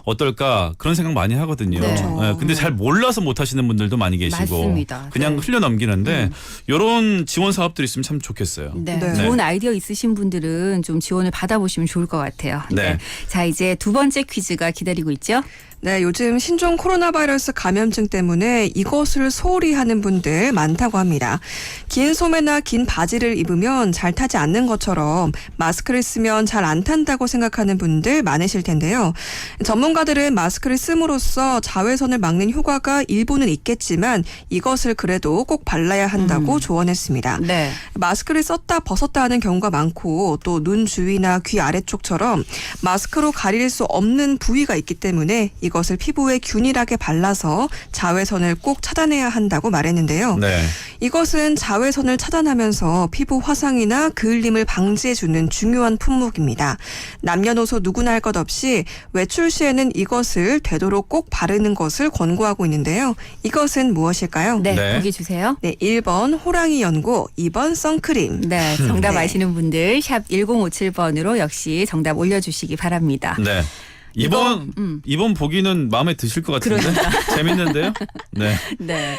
어떨까 그런 생각 많이 하거든요. 네. 네, 근데 잘 몰라서 못 하시는 분들도 많이 계시고 맞습니다. 그냥 네. 흘려 넘기는데 이런 지원 사업들이 있으면 참 좋겠어요. 네. 네. 좋은 아이디어 있으신 분들은 좀 지원을 받아보시면 좋을 것 같아요. 네. 자, 이제 두 번째 퀴즈가 기다리고 있죠? 네, 요즘 신종 코로나 바이러스 감염증 때문에 이것을 소홀히 하는 분들 많다고 합니다. 긴 소매나 긴 바지를 입으면 잘 타지 않는 것처럼 마스크를 쓰면 잘 안 탄다고 생각하는 분들 많으실 텐데요. 전문가들은 마스크를 씀으로써 자외선을 막는 효과가 일부는 있겠지만 이것을 그래도 꼭 발라야 한다고 조언했습니다. 네. 마스크를 썼다 벗었다 하는 경우가 많고 또 눈 주위나 귀 아래쪽처럼 마스크로 가릴 수 없는 부위가 있기 때문에 이것을 피부에 균일하게 발라서 자외선을 꼭 차단해야 한다고 말했는데요. 네. 이것은 자외선을 차단하면서 피부 화상이나 그을림을 방지해주는 중요한 품목입니다. 남녀노소 누구나 할 것 없이 외출 시에는 이것을 되도록 꼭 바르는 것을 권고하고 있는데요. 이것은 무엇일까요? 네. 네. 보기 주세요. 네, 1번 호랑이 연고, 2번 선크림. 네. 정답 네. 아시는 분들 샵 1057번으로 역시 정답 올려주시기 바랍니다. 네. 이번 보기는 마음에 드실 것 같은데 재밌는데요. 네. 네.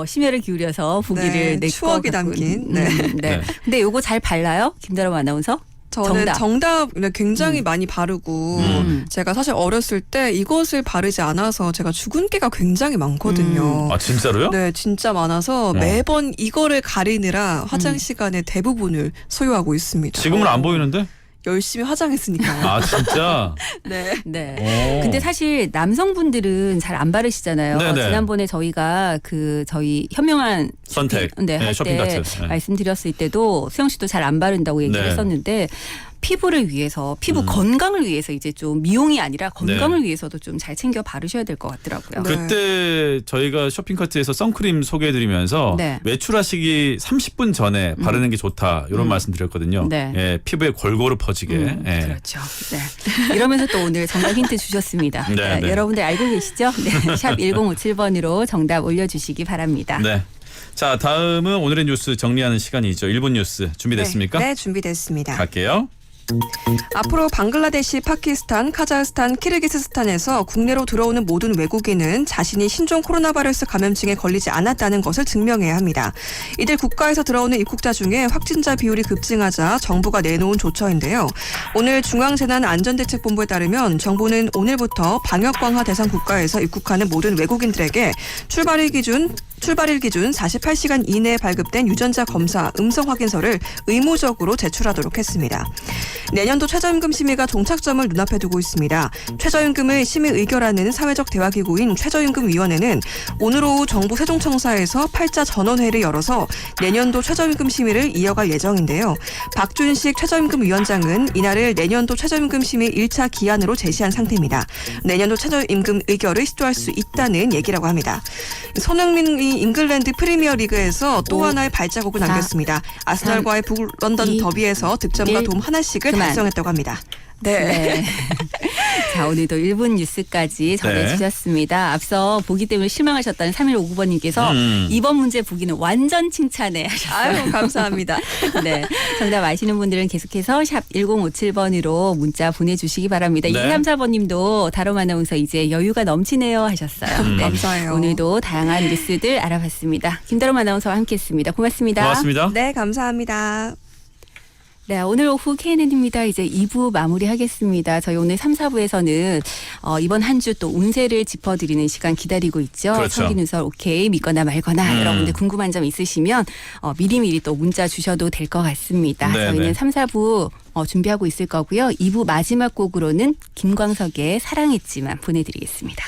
심혈을 기울여서 보기를 네, 낼 추억이 것 같군. 담긴, 네. 네. 네. 근데 요거 잘 발라요? 김다롬 아나운서? 저는 정답 굉장히 많이 바르고 제가 사실 어렸을 때 이것을 바르지 않아서 제가 죽은 깨가 굉장히 많거든요. 아 진짜로요? 네, 진짜 많아서 매번 이거를 가리느라 화장 시간의 대부분을 소요하고 있습니다. 지금은 안 보이는데? 열심히 화장했으니까요. 아 진짜? 네. 네. 오. 근데 사실 남성분들은 잘 안 바르시잖아요. 네네. 지난번에 저희가 저희 현명한 선택. 네, 할 쇼핑 때 카트. 네. 말씀드렸을 때도 수영 씨도 잘 안 바른다고 얘기를 네. 했었는데 피부를 위해서 피부 건강을 위해서 이제 좀 미용이 아니라 건강을 네. 위해서도 좀 잘 챙겨 바르셔야 될 것 같더라고요. 네. 그때 저희가 쇼핑카트에서 선크림 소개해드리면서 네. 외출하시기 30분 전에 바르는 게 좋다 이런 말씀 드렸거든요. 네. 예, 피부에 골고루 퍼지게. 예. 그렇죠. 네. 이러면서 또 오늘 정답 힌트 주셨습니다. 네, 네. 여러분들 알고 계시죠? 네. 샵 1057번으로 정답 올려주시기 바랍니다. 네. 자, 다음은 오늘의 뉴스 정리하는 시간이죠. 1분 뉴스 준비됐습니까? 네, 준비됐습니다. 갈게요. 앞으로 방글라데시, 파키스탄, 카자흐스탄, 키르기스스탄에서 국내로 들어오는 모든 외국인은 자신이 신종 코로나 바이러스 감염증에 걸리지 않았다는 것을 증명해야 합니다. 이들 국가에서 들어오는 입국자 중에 확진자 비율이 급증하자 정부가 내놓은 조처인데요. 오늘 중앙재난안전대책본부에 따르면 정부는 오늘부터 방역 강화 대상 국가에서 입국하는 모든 외국인들에게 출발일 기준 48시간 이내에 발급된 유전자 검사 음성 확인서를 의무적으로 제출하도록 했습니다. 내년도 최저임금 심의가 종착점을 눈앞에 두고 있습니다. 최저임금을 심의 의결하는 사회적 대화기구인 최저임금위원회는 오늘 오후 정부 세종청사에서 8자 전원회를 열어서 내년도 최저임금 심의를 이어갈 예정인데요. 박준식 최저임금위원장은 이날을 내년도 최저임금 심의 1차 기한으로 제시한 상태입니다. 내년도 최저임금 의결을 시도할 수 있다는 얘기라고 합니다. 손흥민이 잉글랜드 프리미어리그에서 또 하나의 발자국을 남겼습니다. 아스널과의 북런던 더비에서 득점과 도움 하나씩을 달성했다고 합니다. 네. 자, 오늘도 1분 뉴스까지 전해주셨습니다. 앞서 보기 때문에 실망하셨다는 3159번님께서 이번 문제 보기는 완전 칭찬해 하셨어요. 아유, 감사합니다. 네. 정답 아시는 분들은 계속해서 샵 1057번으로 문자 보내주시기 바랍니다. 네. 234번님도 다롬 아나운서 이제 여유가 넘치네요 하셨어요. 네. 감사해요. 오늘도 다양한 뉴스들 알아봤습니다. 김다롬 아나운서와 함께했습니다. 고맙습니다. 고맙습니다. 네, 감사합니다. 네, 오늘 오후 KNN입니다. 이제 2부 마무리하겠습니다. 저희 오늘 3, 4부에서는 이번 한 주 또 운세를 짚어드리는 시간 기다리고 있죠. 그렇죠. 성기누설 오케이 믿거나 말거나 여러분들 궁금한 점 있으시면 미리미리 또 문자 주셔도 될 것 같습니다. 네, 저희는 네. 3, 4부 준비하고 있을 거고요. 2부 마지막 곡으로는 김광석의 사랑했지만 보내드리겠습니다.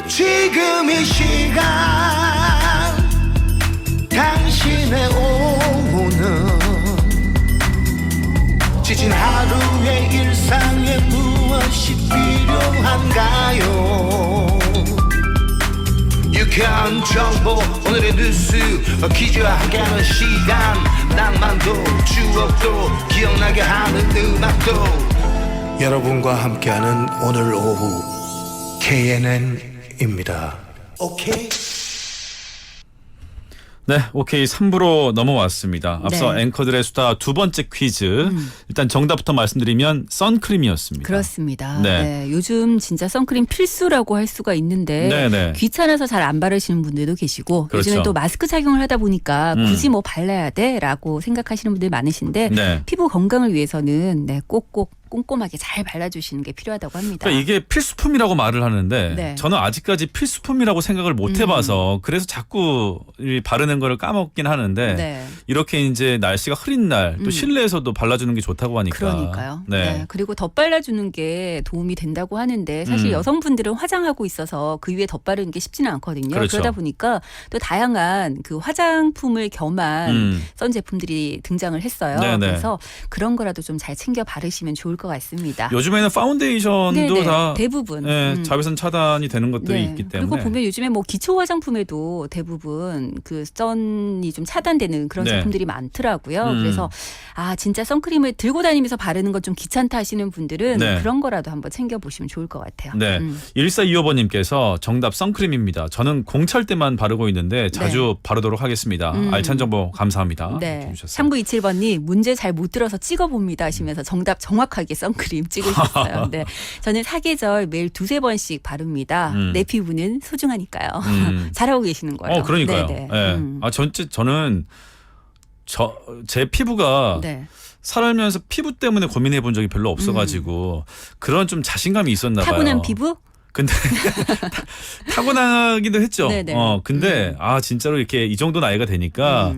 지금 이 시간 당신의 오후는 지친 하루의 일상에 무엇이 필요한가요? 유쾌한 정보 오늘의 뉴스 퀴즈와 함께하는 시간 낭만도 추억도 기억나게 하는 음악도 여러분과 함께하는 오늘 오후 KNN입니다. 오케이. 네, 오케이 3부로 넘어왔습니다. 앞서 네. 앵커들의 수다 두 번째 퀴즈. 일단 정답부터 말씀드리면 선크림이었습니다. 그렇습니다. 네. 네, 요즘 진짜 선크림 필수라고 할 수가 있는데 네, 네. 귀찮아서 잘 안 바르시는 분들도 계시고 그렇죠. 요즘에 또 마스크 착용을 하다 보니까 굳이 뭐 발라야 돼라고 생각하시는 분들 많으신데 네. 피부 건강을 위해서는 꼭꼭 꼼꼼하게 잘 발라주시는 게 필요하다고 합니다. 그러니까 이게 필수품이라고 말을 하는데 네. 저는 아직까지 필수품이라고 생각을 못 해봐서 그래서 자꾸 이 바르는 거를 까먹긴 하는데 네. 이렇게 이제 날씨가 흐린 날 또 실내에서도 발라주는 게 좋다고 하니까. 그러니까요. 네. 네. 그리고 덧발라주는 게 도움이 된다고 하는데 사실 여성분들은 화장하고 있어서 그 위에 덧바르는 게 쉽지는 않거든요. 그렇죠. 그러다 보니까 또 다양한 그 화장품을 겸한 선 제품들이 등장을 했어요. 네네. 그래서 그런 거라도 좀 잘 챙겨 바르시면 좋을 것 같습니다. 요즘에는 파운데이션도 네네. 다 대부분 자외선 차단이 되는 것들이 네. 있기 때문에. 그리고 보면 요즘에 뭐 기초 화장품에도 대부분 그 선이 좀 차단되는 그런 네. 제품들이 많더라고요. 그래서 진짜 선크림을 들고 다니면서 바르는 것 좀 귀찮다 하시는 분들은 네. 그런 거라도 한번 챙겨 보시면 좋을 것 같아요. 네. 1425번님께서 정답 선크림입니다. 저는 공찰 때만 바르고 있는데 자주 바르도록 하겠습니다. 알찬 정보 감사합니다. 네. 해주셨어요. 3927번님 문제 잘 못 들어서 찍어봅니다 하시면서 정답 정확하게 꼼꼼하게 선크림 찍으셨어요. 네. 저는 사계절 매일 2-3번씩 바릅니다. 내 피부는 소중하니까요. 잘하고 계시는 거예요. 그러니까요. 네네. 네. 저는 제 피부가 네. 살면서 피부 때문에 고민해 본 적이 별로 없어가지고 그런 좀 자신감이 있었나 봐요. 타고난 피부? 근데 타고나기도 했죠. 네네. 근데 진짜로 이렇게 이 정도 나이가 되니까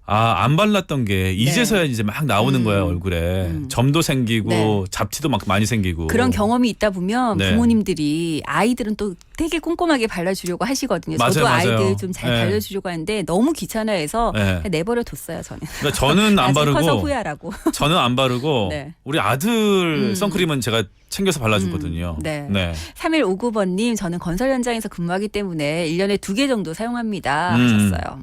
안 발랐던 게 이제서야 이제 막 나오는 거예요, 얼굴에. 점도 생기고 네. 잡티도 막 많이 생기고. 그런 경험이 있다 보면 네. 부모님들이 아이들은 또 되게 꼼꼼하게 발라주려고 하시거든요. 저도 맞아요. 아이들 좀 잘 네. 발라주려고 하는데 너무 귀찮아해서 네. 그냥 내버려 뒀어요, 저는. 그러니까 저는 안 나중에 커서 바르고 후회하라고. 저는 안 바르고 네. 우리 아들 선크림은 제가 챙겨서 발라주거든요. 네. 네. 3159번님, 저는 건설 현장에서 근무하기 때문에 1년에 2개 정도 사용합니다. 음. 하셨어요.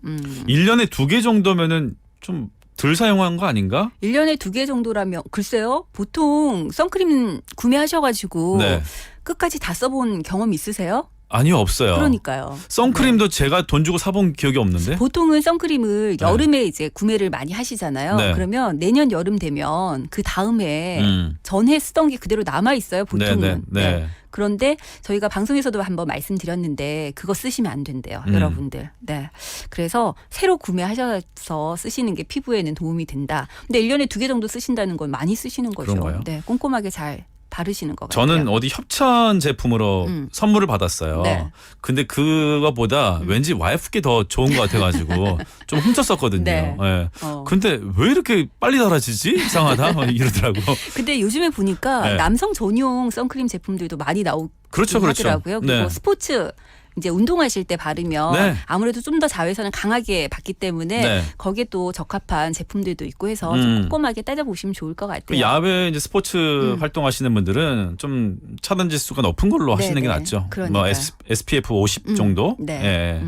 1년에 2개 정도면은 좀 덜 사용한 거 아닌가? 1년에 2개 정도라면 글쎄요. 보통 선크림 구매하셔가지고 네. 끝까지 다 써본 경험 있으세요? 아니요, 없어요. 그러니까요. 선크림도 제가 돈 주고 사본 기억이 없는데. 보통은 선크림을 네. 여름에 이제 구매를 많이 하시잖아요. 네. 그러면 내년 여름 되면 그 다음에 전해 쓰던 게 그대로 남아 있어요. 보통은. 네. 그런데 저희가 방송에서도 한번 말씀드렸는데 그거 쓰시면 안 된대요, 여러분들. 네. 그래서 새로 구매하셔서 쓰시는 게 피부에는 도움이 된다. 근데 1년에 2개 정도 쓰신다는 건 많이 쓰시는 거죠. 그런가요? 네. 꼼꼼하게 잘 바르시는 것 같아요. 저는 어디 협찬 제품으로 선물을 받았어요. 네. 근데 그거보다 왠지 와이프께 더 좋은 것 같아가지고 좀 훔쳤었거든요. 네. 네. 어. 근데 왜 이렇게 빨리 달아지지? 이상하다 이러더라고. 근데 요즘에 보니까 네. 남성 전용 선크림 제품들도 많이 나오고 그렇죠. 하더라고요. 그리고 네. 스포츠 이제 운동하실 때 바르면 네. 아무래도 좀 더 자외선을 강하게 받기 때문에 네. 거기에 또 적합한 제품들도 있고 해서 좀 꼼꼼하게 따져보시면 좋을 것 같아요. 그 야외 이제 스포츠 활동하시는 분들은 좀 차단 지수가 높은 걸로 하시는 게 네네. 낫죠. 그러니까요. 뭐 SPF 50 정도. 네. 예.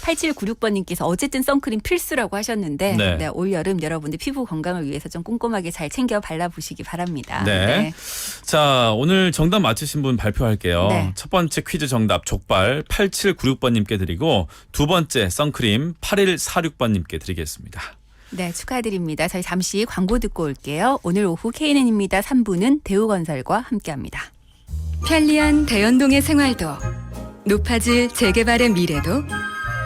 8796번님께서 어쨌든 선크림 필수라고 하셨는데 네. 네, 올 여름 여러분들 피부 건강을 위해서 좀 꼼꼼하게 잘 챙겨 발라보시기 바랍니다. 네. 자, 오늘 정답 맞히신 분 발표할게요. 네. 첫 번째 퀴즈 정답 족발 8796번님께 드리고 두 번째 선크림 8146번님께 드리겠습니다. 네, 축하드립니다. 저희 잠시 광고 듣고 올게요. 오늘 오후 KNN입니다. 3부는 대우건설과 함께합니다. 편리한 대연동의 생활도 높아질 재개발의 미래도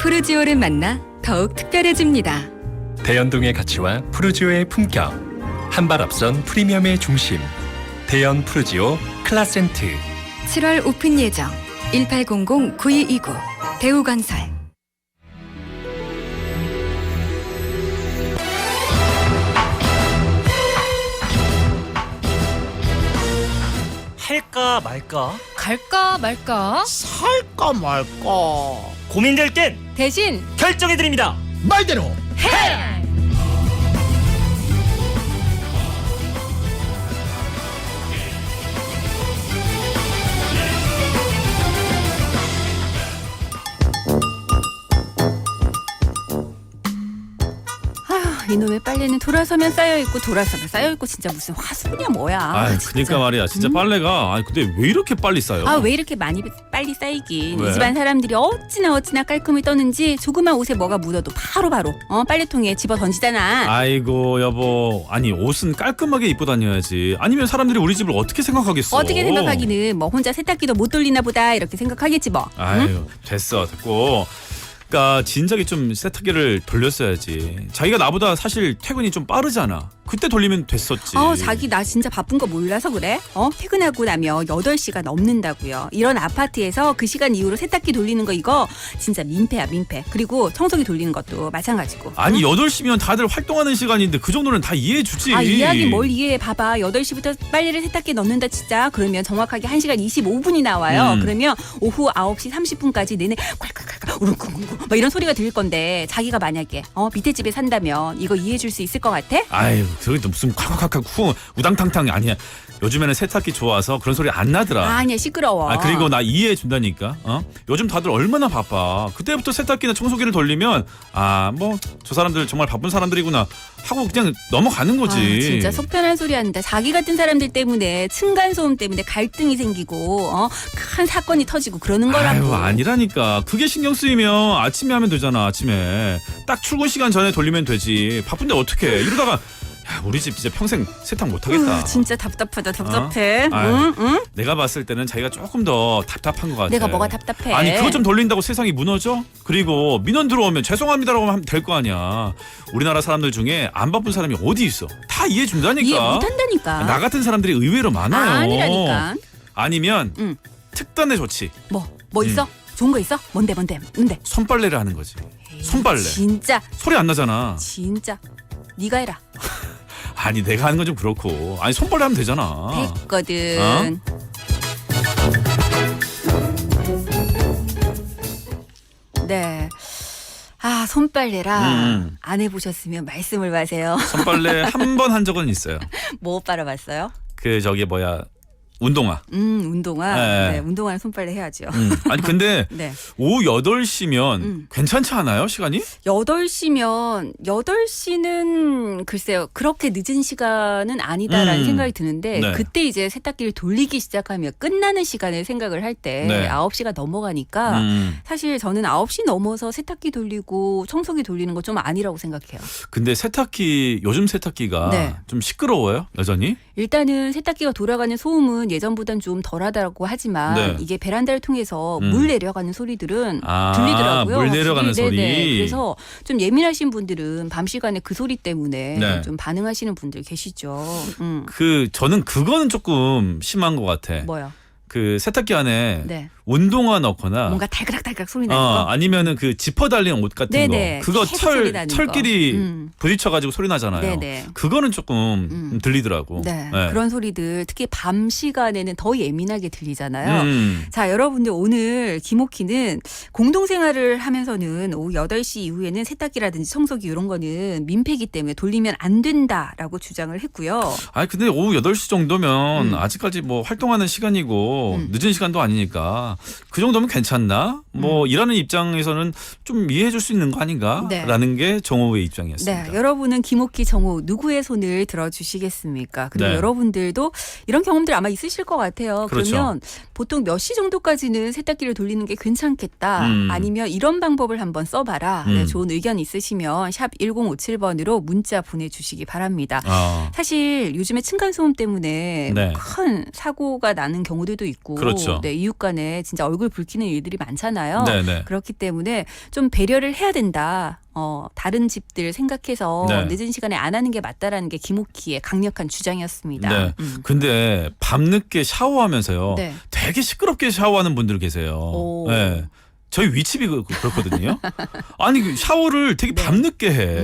푸르지오를 만나 더욱 특별해집니다. 대연동의 가치와 푸르지오의 품격. 한 발 앞선 프리미엄의 중심. 대연 푸르지오 클라센트. 7월 오픈 예정 1800-9229 대우건설. 할까 말까? 갈까 말까? 살까 말까? 고민될 땐 대신 결정해드립니다. 말대로 이놈의 빨래는 돌아서면 쌓여있고 돌아서면 쌓여있고 진짜 무슨 화수분이야 뭐야. 아, 진짜. 그러니까 말이야. 진짜 빨래가 근데 왜 이렇게 빨리 쌓여? 아, 왜 이렇게 많이 빨리 쌓이긴. 왜? 이 집안 사람들이 어찌나 깔끔히 떠는지 조그만 옷에 뭐가 묻어도 바로 빨래통에 집어 던지잖아. 아이고 여보, 아니 옷은 깔끔하게 입고 다녀야지. 아니면 사람들이 우리 집을 어떻게 생각하겠어? 어떻게 생각하기는 뭐 혼자 세탁기도 못 돌리나 보다 이렇게 생각하겠지 뭐. 아유, 됐어, 됐고. 그러니까 진작에 좀 세탁기를 돌렸어야지. 자기가 나보다 사실 퇴근이 좀 빠르잖아. 그때 돌리면 됐었지. 자기 나 진짜 바쁜 거 몰라서 그래? 퇴근하고 나면 8시가 넘는다고요. 이런 아파트에서 그 시간 이후로 세탁기 돌리는 거 이거 진짜 민폐야, 민폐. 그리고 청소기 돌리는 것도 마찬가지고. 아니 8시면 다들 활동하는 시간인데 그 정도는 다 이해해 주지. 이해하긴 뭘 이해해. 봐봐. 8시부터 빨래를 세탁기에 넣는다 진짜. 그러면 정확하게 1시간 25분이 나와요. 그러면 오후 9시 30분까지 내내 콸콸콸 우르쿵쿵 막 이런 소리가 들릴 건데 자기가 만약에 밑에 집에 산다면 이거 이해해 줄 수 있을 것 같아? 아유, 저기 또 무슨 콱콱콱 쿵 우당탕탕 아니야. 요즘에는 세탁기 좋아서 그런 소리 안 나더라. 아니야, 시끄러워. 그리고 나 이해해 준다니까. 요즘 다들 얼마나 바빠. 그때부터 세탁기나 청소기를 돌리면 뭐 저 사람들 정말 바쁜 사람들이구나 하고 그냥 넘어가는 거지. 진짜 속 편한 소리 한다. 자기 같은 사람들 때문에 층간소음 때문에 갈등이 생기고 큰 사건이 터지고 그러는 거라고. 아니라니까. 그게 신경 쓰이면 아침에 하면 되잖아. 아침에 딱 출근 시간 전에 돌리면 되지. 바쁜데 어떡해. 이러다가 야, 우리 집 진짜 평생 세탁 못 하겠다. 진짜 답답하다. 답답해. 아유. 응? 내가 봤을 때는 자기가 조금 더 답답한 것 같아. 내가 뭐가 답답해? 아니 그거 좀 돌린다고 세상이 무너져? 그리고 민원 들어오면 죄송합니다라고 하면 될 거 아니야. 우리나라 사람들 중에 안 바쁜 사람이 어디 있어? 다 이해해 준다니까. 이해 못한다니까. 나 같은 사람들이 의외로 많아요. 아니라니까. 아니면 응. 특단의 조치. 뭐 있어? 좋은 거 있어? 뭔데? 손빨래를 하는 거지. 손빨래. 진짜 소리 안 나잖아. 네가 해라. 아니 내가 하는 건 좀 그렇고. 아니 손빨래 하면 되잖아. 됐거든. 네. 아, 손빨래라. 안 해보셨으면 말씀을 마세요. 손빨래 한 번 한 적은 있어요. 뭐 빨아봤어요? 그 저기 뭐야 운동화. 운동화. 네. 네, 운동화는 손빨래 해야죠. 아니 근데 네. 오후 8시면 괜찮지 않아요 시간이? 8시는 글쎄요. 그렇게 늦은 시간은 아니다라는 생각이 드는데 네. 그때 이제 세탁기를 돌리기 시작하면 끝나는 시간을 생각을 할 때 네. 9시가 넘어가니까 사실 저는 9시 넘어서 세탁기 돌리고 청소기 돌리는 거 좀 아니라고 생각해요. 근데 세탁기 요즘 세탁기가 네. 좀 시끄러워요 여전히? 일단은 세탁기가 돌아가는 소음은 예전보단 좀 덜하다고 하지만 네. 이게 베란다를 통해서 물 내려가는 소리들은 아, 들리더라고요. 물 내려가는 확실히. 소리. 네네. 그래서 좀 예민하신 분들은 밤 시간에 그 소리 때문에 네. 좀 반응하시는 분들 계시죠. 저는 그거는 조금 심한 것 같아. 뭐요? 그 세탁기 안에 네. 운동화 넣거나 뭔가 달그락달그락 소리 나는 거. 아니면은 그 지퍼 달린 옷 같은 네네. 거 그거 계속 소리 나는 철끼리 거. 부딪혀가지고 소리 나잖아요. 네네. 그거는 조금 들리더라고. 네. 네. 그런 소리들 특히 밤 시간에는 더 예민하게 들리잖아요. 음. 자, 여러분들 오늘 김옥희는 공동생활을 하면서는 오후 8시 이후에는 세탁기라든지 청소기 이런 거는 민폐기 때문에 돌리면 안 된다라고 주장을 했고요. 아니 근데 오후 8시 정도면 아직까지 뭐 활동하는 시간이고 늦은 시간도 아니니까 그 정도면 괜찮나? 뭐 일하는 입장에서는 좀 이해해 줄 수 있는 거 아닌가? 네. 라는 게 정호의 입장이었습니다. 네, 여러분은 김옥희, 정호 누구의 손을 들어주시겠습니까? 그리고 네. 여러분들도 이런 경험들 아마 있으실 것 같아요. 그렇죠. 그러면 보통 몇 시 정도까지는 세탁기를 돌리는 게 괜찮겠다. 아니면 이런 방법을 한번 써봐라. 네, 좋은 의견 있으시면 샵 1057번으로 문자 보내주시기 바랍니다. 사실 요즘에 층간소음 때문에 네. 큰 사고가 나는 경우들도 있고 그렇죠. 네, 이웃 간에 진짜 얼굴 붉히는 일들이 많잖아요. 네네. 그렇기 때문에 좀 배려를 해야 된다. 다른 집들 생각해서 네. 늦은 시간에 안 하는 게 맞다라는 게 김옥희의 강력한 주장이었습니다. 네. 근데 밤늦게 샤워하면서요. 네. 되게 시끄럽게 샤워하는 분들 계세요. 오. 네. 저희 윗집이 그렇거든요. 아니 그 샤워를 되게 밤늦게 해.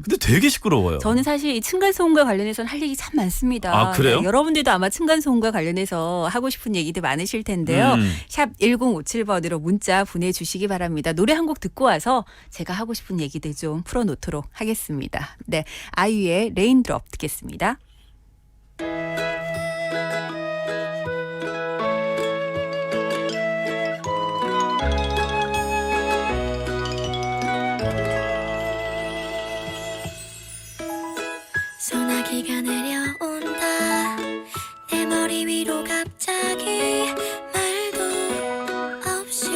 근데 되게 시끄러워요. 저는 사실 이 층간소음과 관련해서는 할 얘기 참 많습니다. 아, 그래요? 네, 여러분들도 아마 층간소음과 관련해서 하고 싶은 얘기들 많으실 텐데요. 샵 1057번으로 문자 보내주시기 바랍니다. 노래 한 곡 듣고 와서 제가 하고 싶은 얘기들 좀 풀어놓도록 하겠습니다. 네, 아이유의 레인드롭 듣겠습니다. 소나기가 내려온다 내 머리 위로 갑자기 말도 없이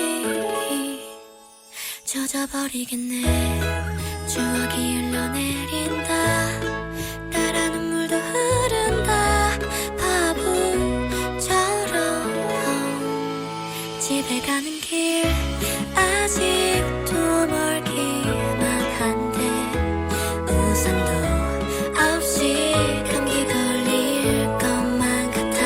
젖어버리겠네 추억이 흘러내린다 따라 눈물도 흐른다 바보처럼 집에 가는 길 아직도 멀기만 한데 우산도 없이 감기 걸릴 것만 같아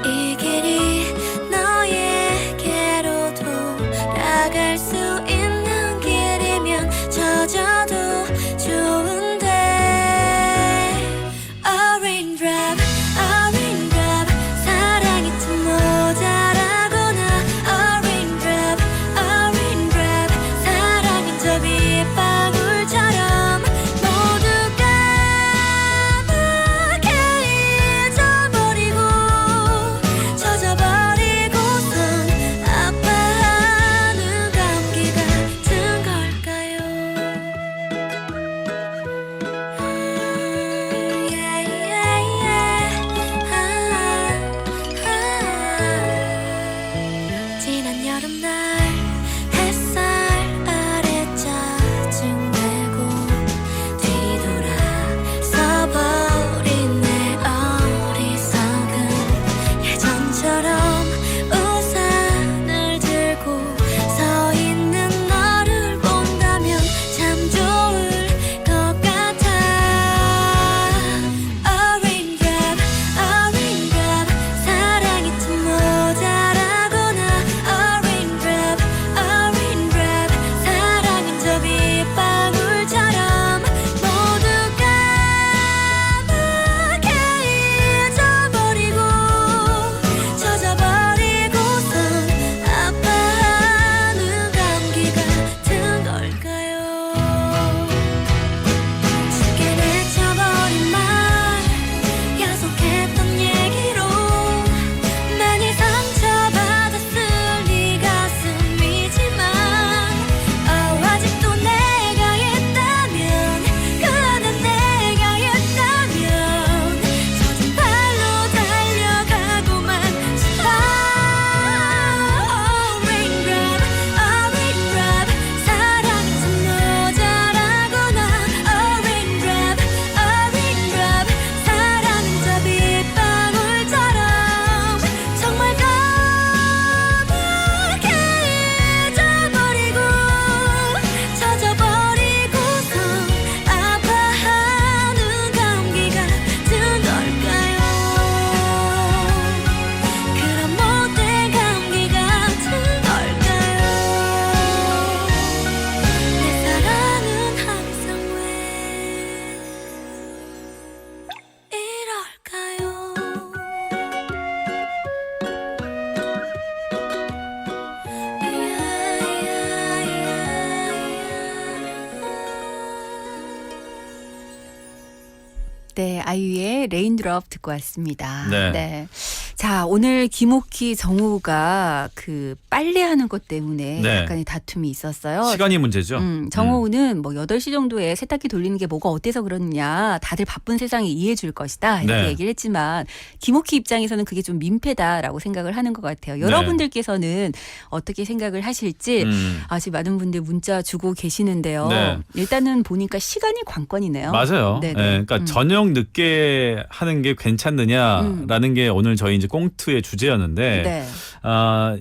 이 길이 너에게로 돌아갈 수 있는 길이면 젖어도 좋은데 A raindrop 사랑이 좀 모자라구나 A raindrop 사랑인 저 빗방울처럼 모두가 나게 잊어버리고 젖어버리고선 아파하는 감기 아이유의 레인드롭 듣고 왔습니다. 네. 자, 오늘 김옥희 정호우가 그 빨래하는 것 때문에 네. 약간의 다툼이 있었어요. 시간이 문제죠. 정호우는 뭐 8시 정도에 세탁기 돌리는 게 뭐가 어때서 그러느냐. 다들 바쁜 세상에 이해해 줄 것이다. 이렇게 네. 얘기를 했지만 김옥희 입장에서는 그게 좀 민폐다라고 생각을 하는 것 같아요. 여러분들께서는 어떻게 생각을 하실지 아직 많은 분들 문자 주고 계시는데요. 네. 일단은 보니까 시간이 관건이네요. 맞아요. 네네. 그러니까 저녁 늦게 하는 게 괜찮느냐라는 게 오늘 저희 이제 꽁트의 주제였는데 네.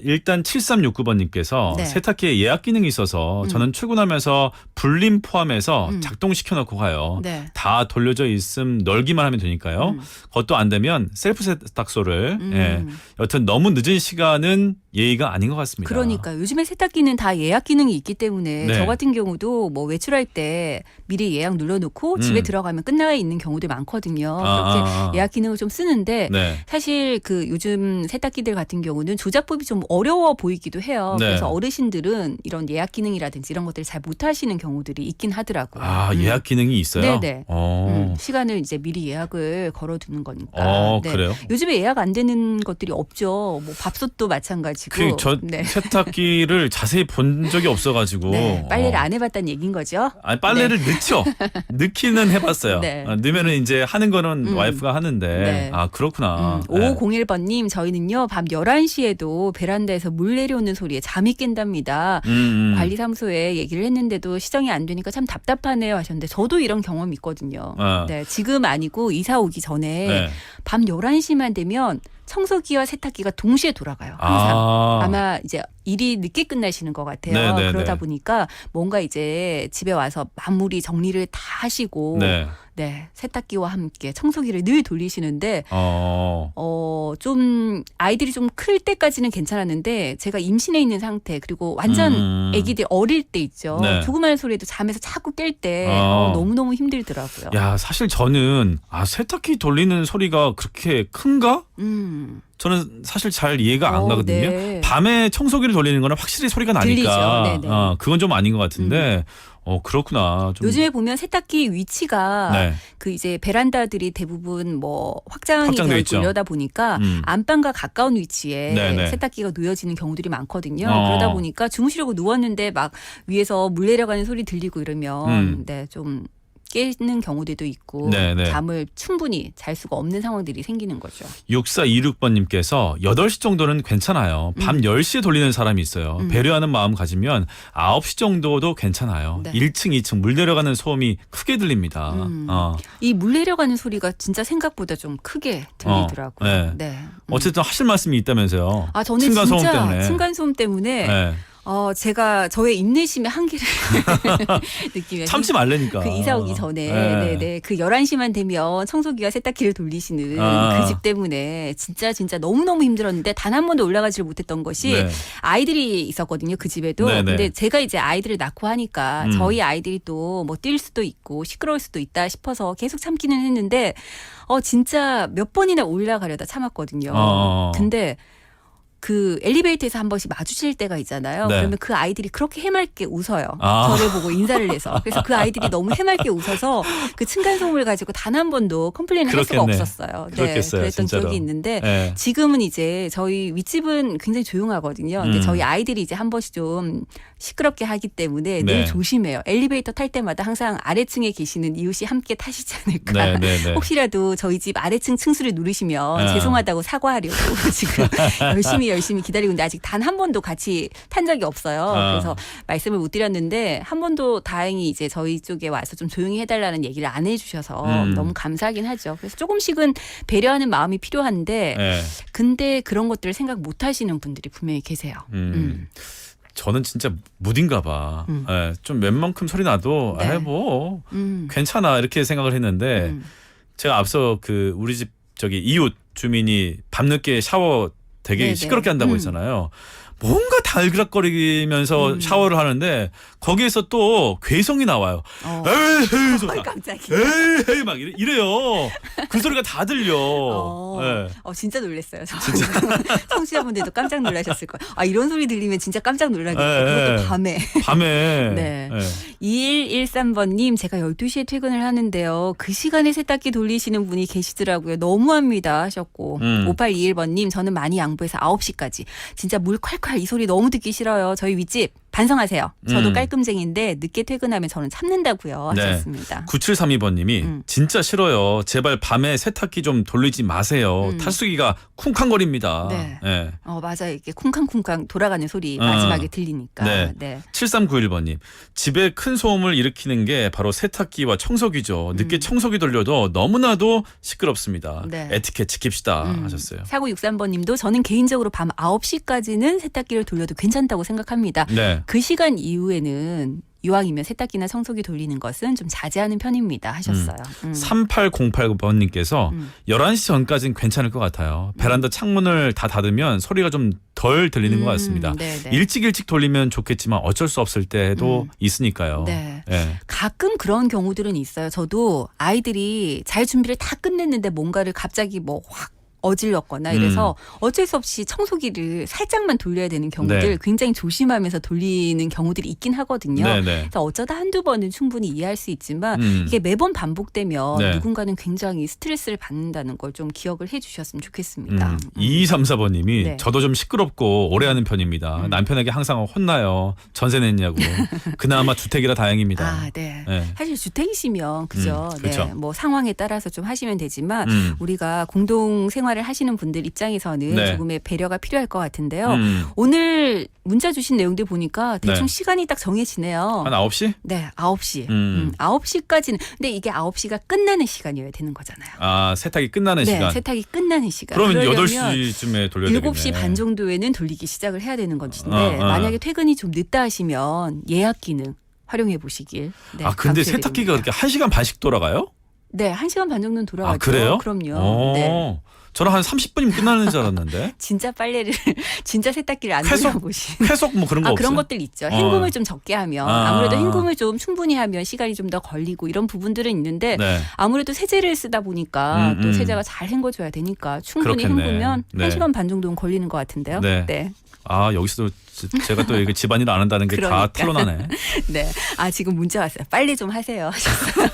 일단 7369번님께서 네. 세탁기에 예약 기능이 있어서 저는 출근하면서 불림 포함해서 작동시켜 놓고 가요. 네. 다 돌려져 있음 널기만 하면 되니까요. 그것도 안 되면 셀프 세탁소를 여튼 너무 늦은 시간은 예의가 아닌 것 같습니다. 그러니까 요즘에 세탁기는 다 예약 기능이 있기 때문에 네. 저 같은 경우도 뭐 외출할 때 미리 예약 눌러놓고 집에 들어가면 끝나 있는 경우도 많거든요. 그렇게 예약 기능을 좀 쓰는데 네. 사실 그 요즘 세탁기들 같은 경우는 조작법이 좀 어려워 보이기도 해요. 네. 그래서 어르신들은 이런 예약 기능이라든지 이런 것들을 잘 못하시는 경우들이 있긴 하더라고요. 예약 기능이 있어요? 네네. 시간을 이제 미리 예약을 걸어두는 거니까. 네. 그래요? 요즘에 예약 안 되는 것들이 없죠. 뭐 밥솥도 마찬가지고. 네. 세탁기를 자세히 본 적이 없어가지고 네, 빨래를 안 해봤다는 얘기인 거죠. 아니, 빨래를 넣죠. 넣기는 해봤어요. 네. 넣으면은 이제 하는 거는 와이프가 하는데 네. 그렇구나. 네. 5501번님 저희는요 밤 11시에도 베란다에서 물 내려오는 소리에 잠이 깬답니다. 관리사무소에 얘기를 했는데도 시정이 안 되니까 참 답답하네요 하셨는데 저도 이런 경험이 있거든요. 네, 지금 아니고 이사 오기 전에 네. 밤 11시만 되면 청소기와 세탁기가 동시에 돌아가요. 항상. 아마 이제 일이 늦게 끝나시는 것 같아요. 네네네. 그러다 보니까 뭔가 이제 집에 와서 마무리 정리를 다 하시고 네. 네, 세탁기와 함께 청소기를 늘 돌리시는데 좀 아이들이 좀 클 때까지는 괜찮았는데 제가 임신해 있는 상태 그리고 완전 아기들 어릴 때 있죠. 네. 조그마한 소리에도 잠에서 자꾸 깰 때 너무너무 힘들더라고요. 야, 사실 저는 세탁기 돌리는 소리가 그렇게 큰가? 저는 사실 잘 이해가 안 가거든요. 네. 밤에 청소기를 돌리는 거는 확실히 소리가 나니까 들리죠. 네네. 그건 좀 아닌 것 같은데 그렇구나. 좀. 요즘에 보면 세탁기 위치가 네. 그 이제 베란다들이 대부분 뭐 확장이 확장돼 되어 있죠. 있고 이러다 보니까 안방과 가까운 위치에 네네. 세탁기가 놓여지는 경우들이 많거든요. 그러다 보니까 주무시려고 누웠는데 막 위에서 물 내려가는 소리 들리고 이러면 네, 좀 깨는 경우들도 있고 네네. 잠을 충분히 잘 수가 없는 상황들이 생기는 거죠. 6426번님께서 8시 정도는 괜찮아요. 밤 10시에 돌리는 사람이 있어요. 배려하는 마음 가지면 9시 정도도 괜찮아요. 네. 1층, 2층 물 내려가는 소음이 크게 들립니다. 이 물 내려가는 소리가 진짜 생각보다 좀 크게 들리더라고요. 네. 네. 어쨌든 하실 말씀이 있다면서요. 저는 층간소음 진짜 때문에. 층간소음 때문에 네. 제가 저의 인내심의 한계를 느끼면서 참지 말라니까. 그 이사 오기 전에 네. 네네 그 11시만 되면 청소기와 세탁기를 돌리시는 그 집 때문에 진짜 너무너무 힘들었는데 단 한 번도 올라가지를 못했던 것이 네. 아이들이 있었거든요. 그 집에도. 네네. 근데 제가 이제 아이들을 낳고 하니까 저희 아이들이 또 뭐 뛸 수도 있고 시끄러울 수도 있다 싶어서 계속 참기는 했는데 진짜 몇 번이나 올라가려다 참았거든요. 근데 그 엘리베이터에서 한 번씩 마주칠 때가 있잖아요. 네. 그러면 그 아이들이 그렇게 해맑게 웃어요. 저를 보고 인사를 해서. 그래서 그 아이들이 너무 해맑게 웃어서 그 층간소음을 가지고 단 한 번도 컴플레인을 할 수가 그렇겠네. 없었어요. 그렇겠어요, 그랬던 진짜로. 기억이 있는데 네. 지금은 이제 저희 윗집은 굉장히 조용하거든요. 근데 저희 아이들이 이제 한 번씩 좀 시끄럽게 하기 때문에 네. 늘 조심해요. 엘리베이터 탈 때마다 항상 아래층에 계시는 이웃이 함께 타시지 않을까. 네. 혹시라도 저희 집 아래층 층수를 누르시면 죄송하다고 사과하려고 지금 열심히 기다리고 있는데 아직 단 한 번도 같이 탄 적이 없어요. 그래서 말씀을 못 드렸는데 한 번도 다행히 이제 저희 쪽에 와서 좀 조용히 해달라는 얘기를 안 해주셔서 너무 감사하긴 하죠. 그래서 조금씩은 배려하는 마음이 필요한데 네. 근데 그런 것들을 생각 못 하시는 분들이 분명히 계세요. 저는 진짜 무딘가 봐. 네, 좀 웬만큼 소리 나도 네. 괜찮아 이렇게 생각을 했는데 제가 앞서 그 우리 집 이웃 주민이 밤늦게 샤워 되게 네네. 시끄럽게 한다고 했잖아요. 뭔가 달그락거리면서 샤워를 하는데 거기에서 또 괴성이 나와요. 에이 소리. 깜짝이야. 에이 막 이래요. 그 소리가 다 들려. 네. 진짜 놀랐어요. 청취자분들도 깜짝 놀라셨을 거예요. 이런 소리 들리면 진짜 깜짝 놀라겠어요. 네. 그것도 밤에. 밤에. 네. 2113번님, 제가 12시에 퇴근을 하는데요. 그 시간에 세탁기 돌리시는 분이 계시더라고요. 너무합니다 하셨고. 5821번님, 저는 많이 양보해서 9시까지. 진짜 물 콸콸 이 소리 너무 듣기 싫어요. 저희 윗집 반성하세요. 저도 깔끔쟁인데 늦게 퇴근하면 저는 참는다고요 하셨습니다. 9732번님이 진짜 싫어요. 제발 밤에 세탁기 좀 돌리지 마세요. 탈수기가 쿵쾅거립니다. 네. 네. 맞아요. 이렇게 쿵쾅쿵쾅 돌아가는 소리 마지막에 들리니까. 네. 네. 7391번님. 집에 큰 소음을 일으키는 게 바로 세탁기와 청소기죠. 늦게 청소기 돌려도 너무나도 시끄럽습니다. 네. 에티켓 지킵시다 하셨어요. 4963번님도 저는 개인적으로 밤 9시까지는 세탁기를 돌려도 괜찮다고 생각합니다. 네. 그 시간 이후에는 이왕이면 세탁기나 청소기 돌리는 것은 좀 자제하는 편입니다 하셨어요. 3808번님께서 11시 전까지는 괜찮을 것 같아요. 베란다 창문을 다 닫으면 소리가 좀 덜 들리는 것 같습니다. 네네. 일찍 돌리면 좋겠지만 어쩔 수 없을 때도 있으니까요. 네. 네. 가끔 그런 경우들은 있어요. 저도 아이들이 잘 준비를 다 끝냈는데 뭔가를 갑자기 뭐 확 어질렀거나 이래서 어쩔 수 없이 청소기를 살짝만 돌려야 되는 경우들 네. 굉장히 조심하면서 돌리는 경우들이 있긴 하거든요. 네네. 그래서 어쩌다 한두 번은 충분히 이해할 수 있지만 이게 매번 반복되면 네. 누군가는 굉장히 스트레스를 받는다는 걸 좀 기억을 해 주셨으면 좋겠습니다. 2234번님이 네. 저도 좀 시끄럽고 오래 하는 편입니다. 남편에게 항상 혼나요. 전세 냈냐고. 그나마 주택이라 다행입니다. 아, 네. 네. 사실 주택이시면 그죠. 그쵸. 네. 뭐 상황에 따라서 좀 하시면 되지만 우리가 공동 생활을 하시는 분들 입장에서는 네. 조금의 배려가 필요할 것 같은데요. 음. 오늘 문자 주신 내용들 보니까 대충 네. 시간이 딱 정해지네요. 한 9시? 네, 9시. 9시까지는. 근데 이게 9시가 끝나는 시간이어야 되는 거잖아요. 아, 세탁이 끝나는 네, 시간. 세탁이 끝나는 시간. 그러면 그러려면 8시쯤에 돌려야 되겠네. 7시 반 정도에는 돌리기 시작을 해야 되는 것인데 어. 만약에 퇴근이 좀 늦다 하시면 예약 기능 활용해 보시길. 네, 아, 근데 강추드립니다. 세탁기가 그렇게 1시간 반씩 돌아가요? 네, 1시간 반 정도는 돌아가죠. 아, 그래요? 그럼요. 네. 저는 한 30분이면 끝나는 줄 알았는데. 진짜 빨래를 진짜 세탁기를 안 회속? 돌려보신. 회속 뭐 그런 거 없어요? 그런 것들 있죠. 헹굼을 좀 적게 하면 아무래도 헹굼을 좀 충분히 하면 시간이 좀 더 걸리고 이런 부분들은 있는데 네. 아무래도 세제를 쓰다 보니까 또 세제가 잘 헹궈줘야 되니까 충분히 그렇겠네. 헹구면 네. 1시간 반 정도는 걸리는 것 같은데요. 네. 네. 아, 여기서도 제가 또 이거 집안일 안 한다는 게 다 그러니까. 틀어나네. 네. 아, 지금 문자 왔어요. 빨리 좀 하세요. 하셨어요.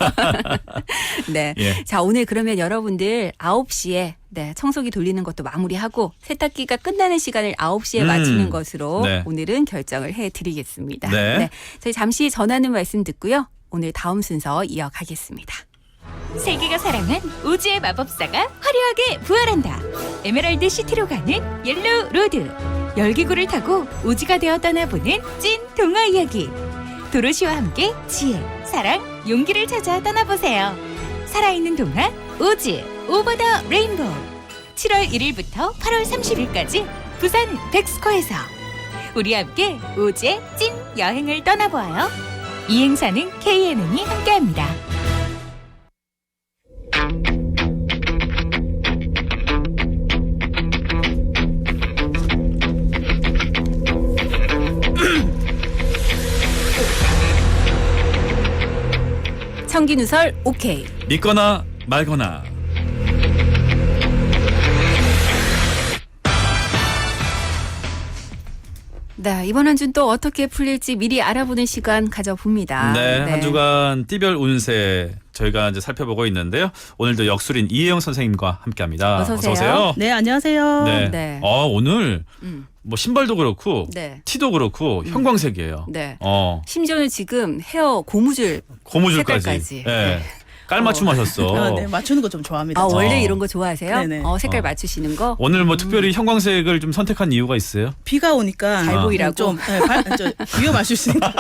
네. 예. 자, 오늘 그러면 여러분들 9시에 네, 청소기 돌리는 것도 마무리하고 세탁기가 끝나는 시간을 9시에 마치는 것으로 네. 오늘은 결정을 해드리겠습니다. 네. 저희 잠시 전하는 말씀 듣고요. 오늘 다음 순서 이어가겠습니다. 세계가 사랑한 우주의 마법사가 화려하게 부활한다. 에메랄드 시티로 가는 옐로우 로드. 열기구를 타고 우주가 되어 떠나보는 찐 동화 이야기. 도로시와 함께 지혜, 사랑, 용기를 찾아 떠나보세요. 살아있는 동화 우주 오버 더 레인보우. 7월 1일부터 8월 30일까지 부산 백스코에서 우리 함께 우주의 찐 여행을 떠나보아요. 이 행사는 KNN이 함께합니다. 청기 누설 오케이. 믿거나 말거나. 네, 이번 한 주는 또 어떻게 풀릴지 미리 알아보는 시간 가져봅니다. 네, 한 주간 띠별 운세 저희가 이제 살펴보고 있는데요. 오늘도 역술인 이혜영 선생님과 함께합니다. 어서 오세요. 오세요. 네, 안녕하세요. 네. 네. 오늘 뭐 신발도 그렇고 네. 티도 그렇고 형광색이에요. 네. 심지어는 지금 헤어 고무줄 고무줄까지. 색깔까지. 네. 깔맞춤 하셨어. 네, 맞추는 거 좀 좋아합니다. 아, 저. 원래 이런 거 좋아하세요? 네네. 색깔 어. 맞추시는 거? 오늘 뭐 특별히 형광색을 좀 선택한 이유가 있어요? 비가 오니까 잘 보이라고? 좀 위험할 수 있으니까.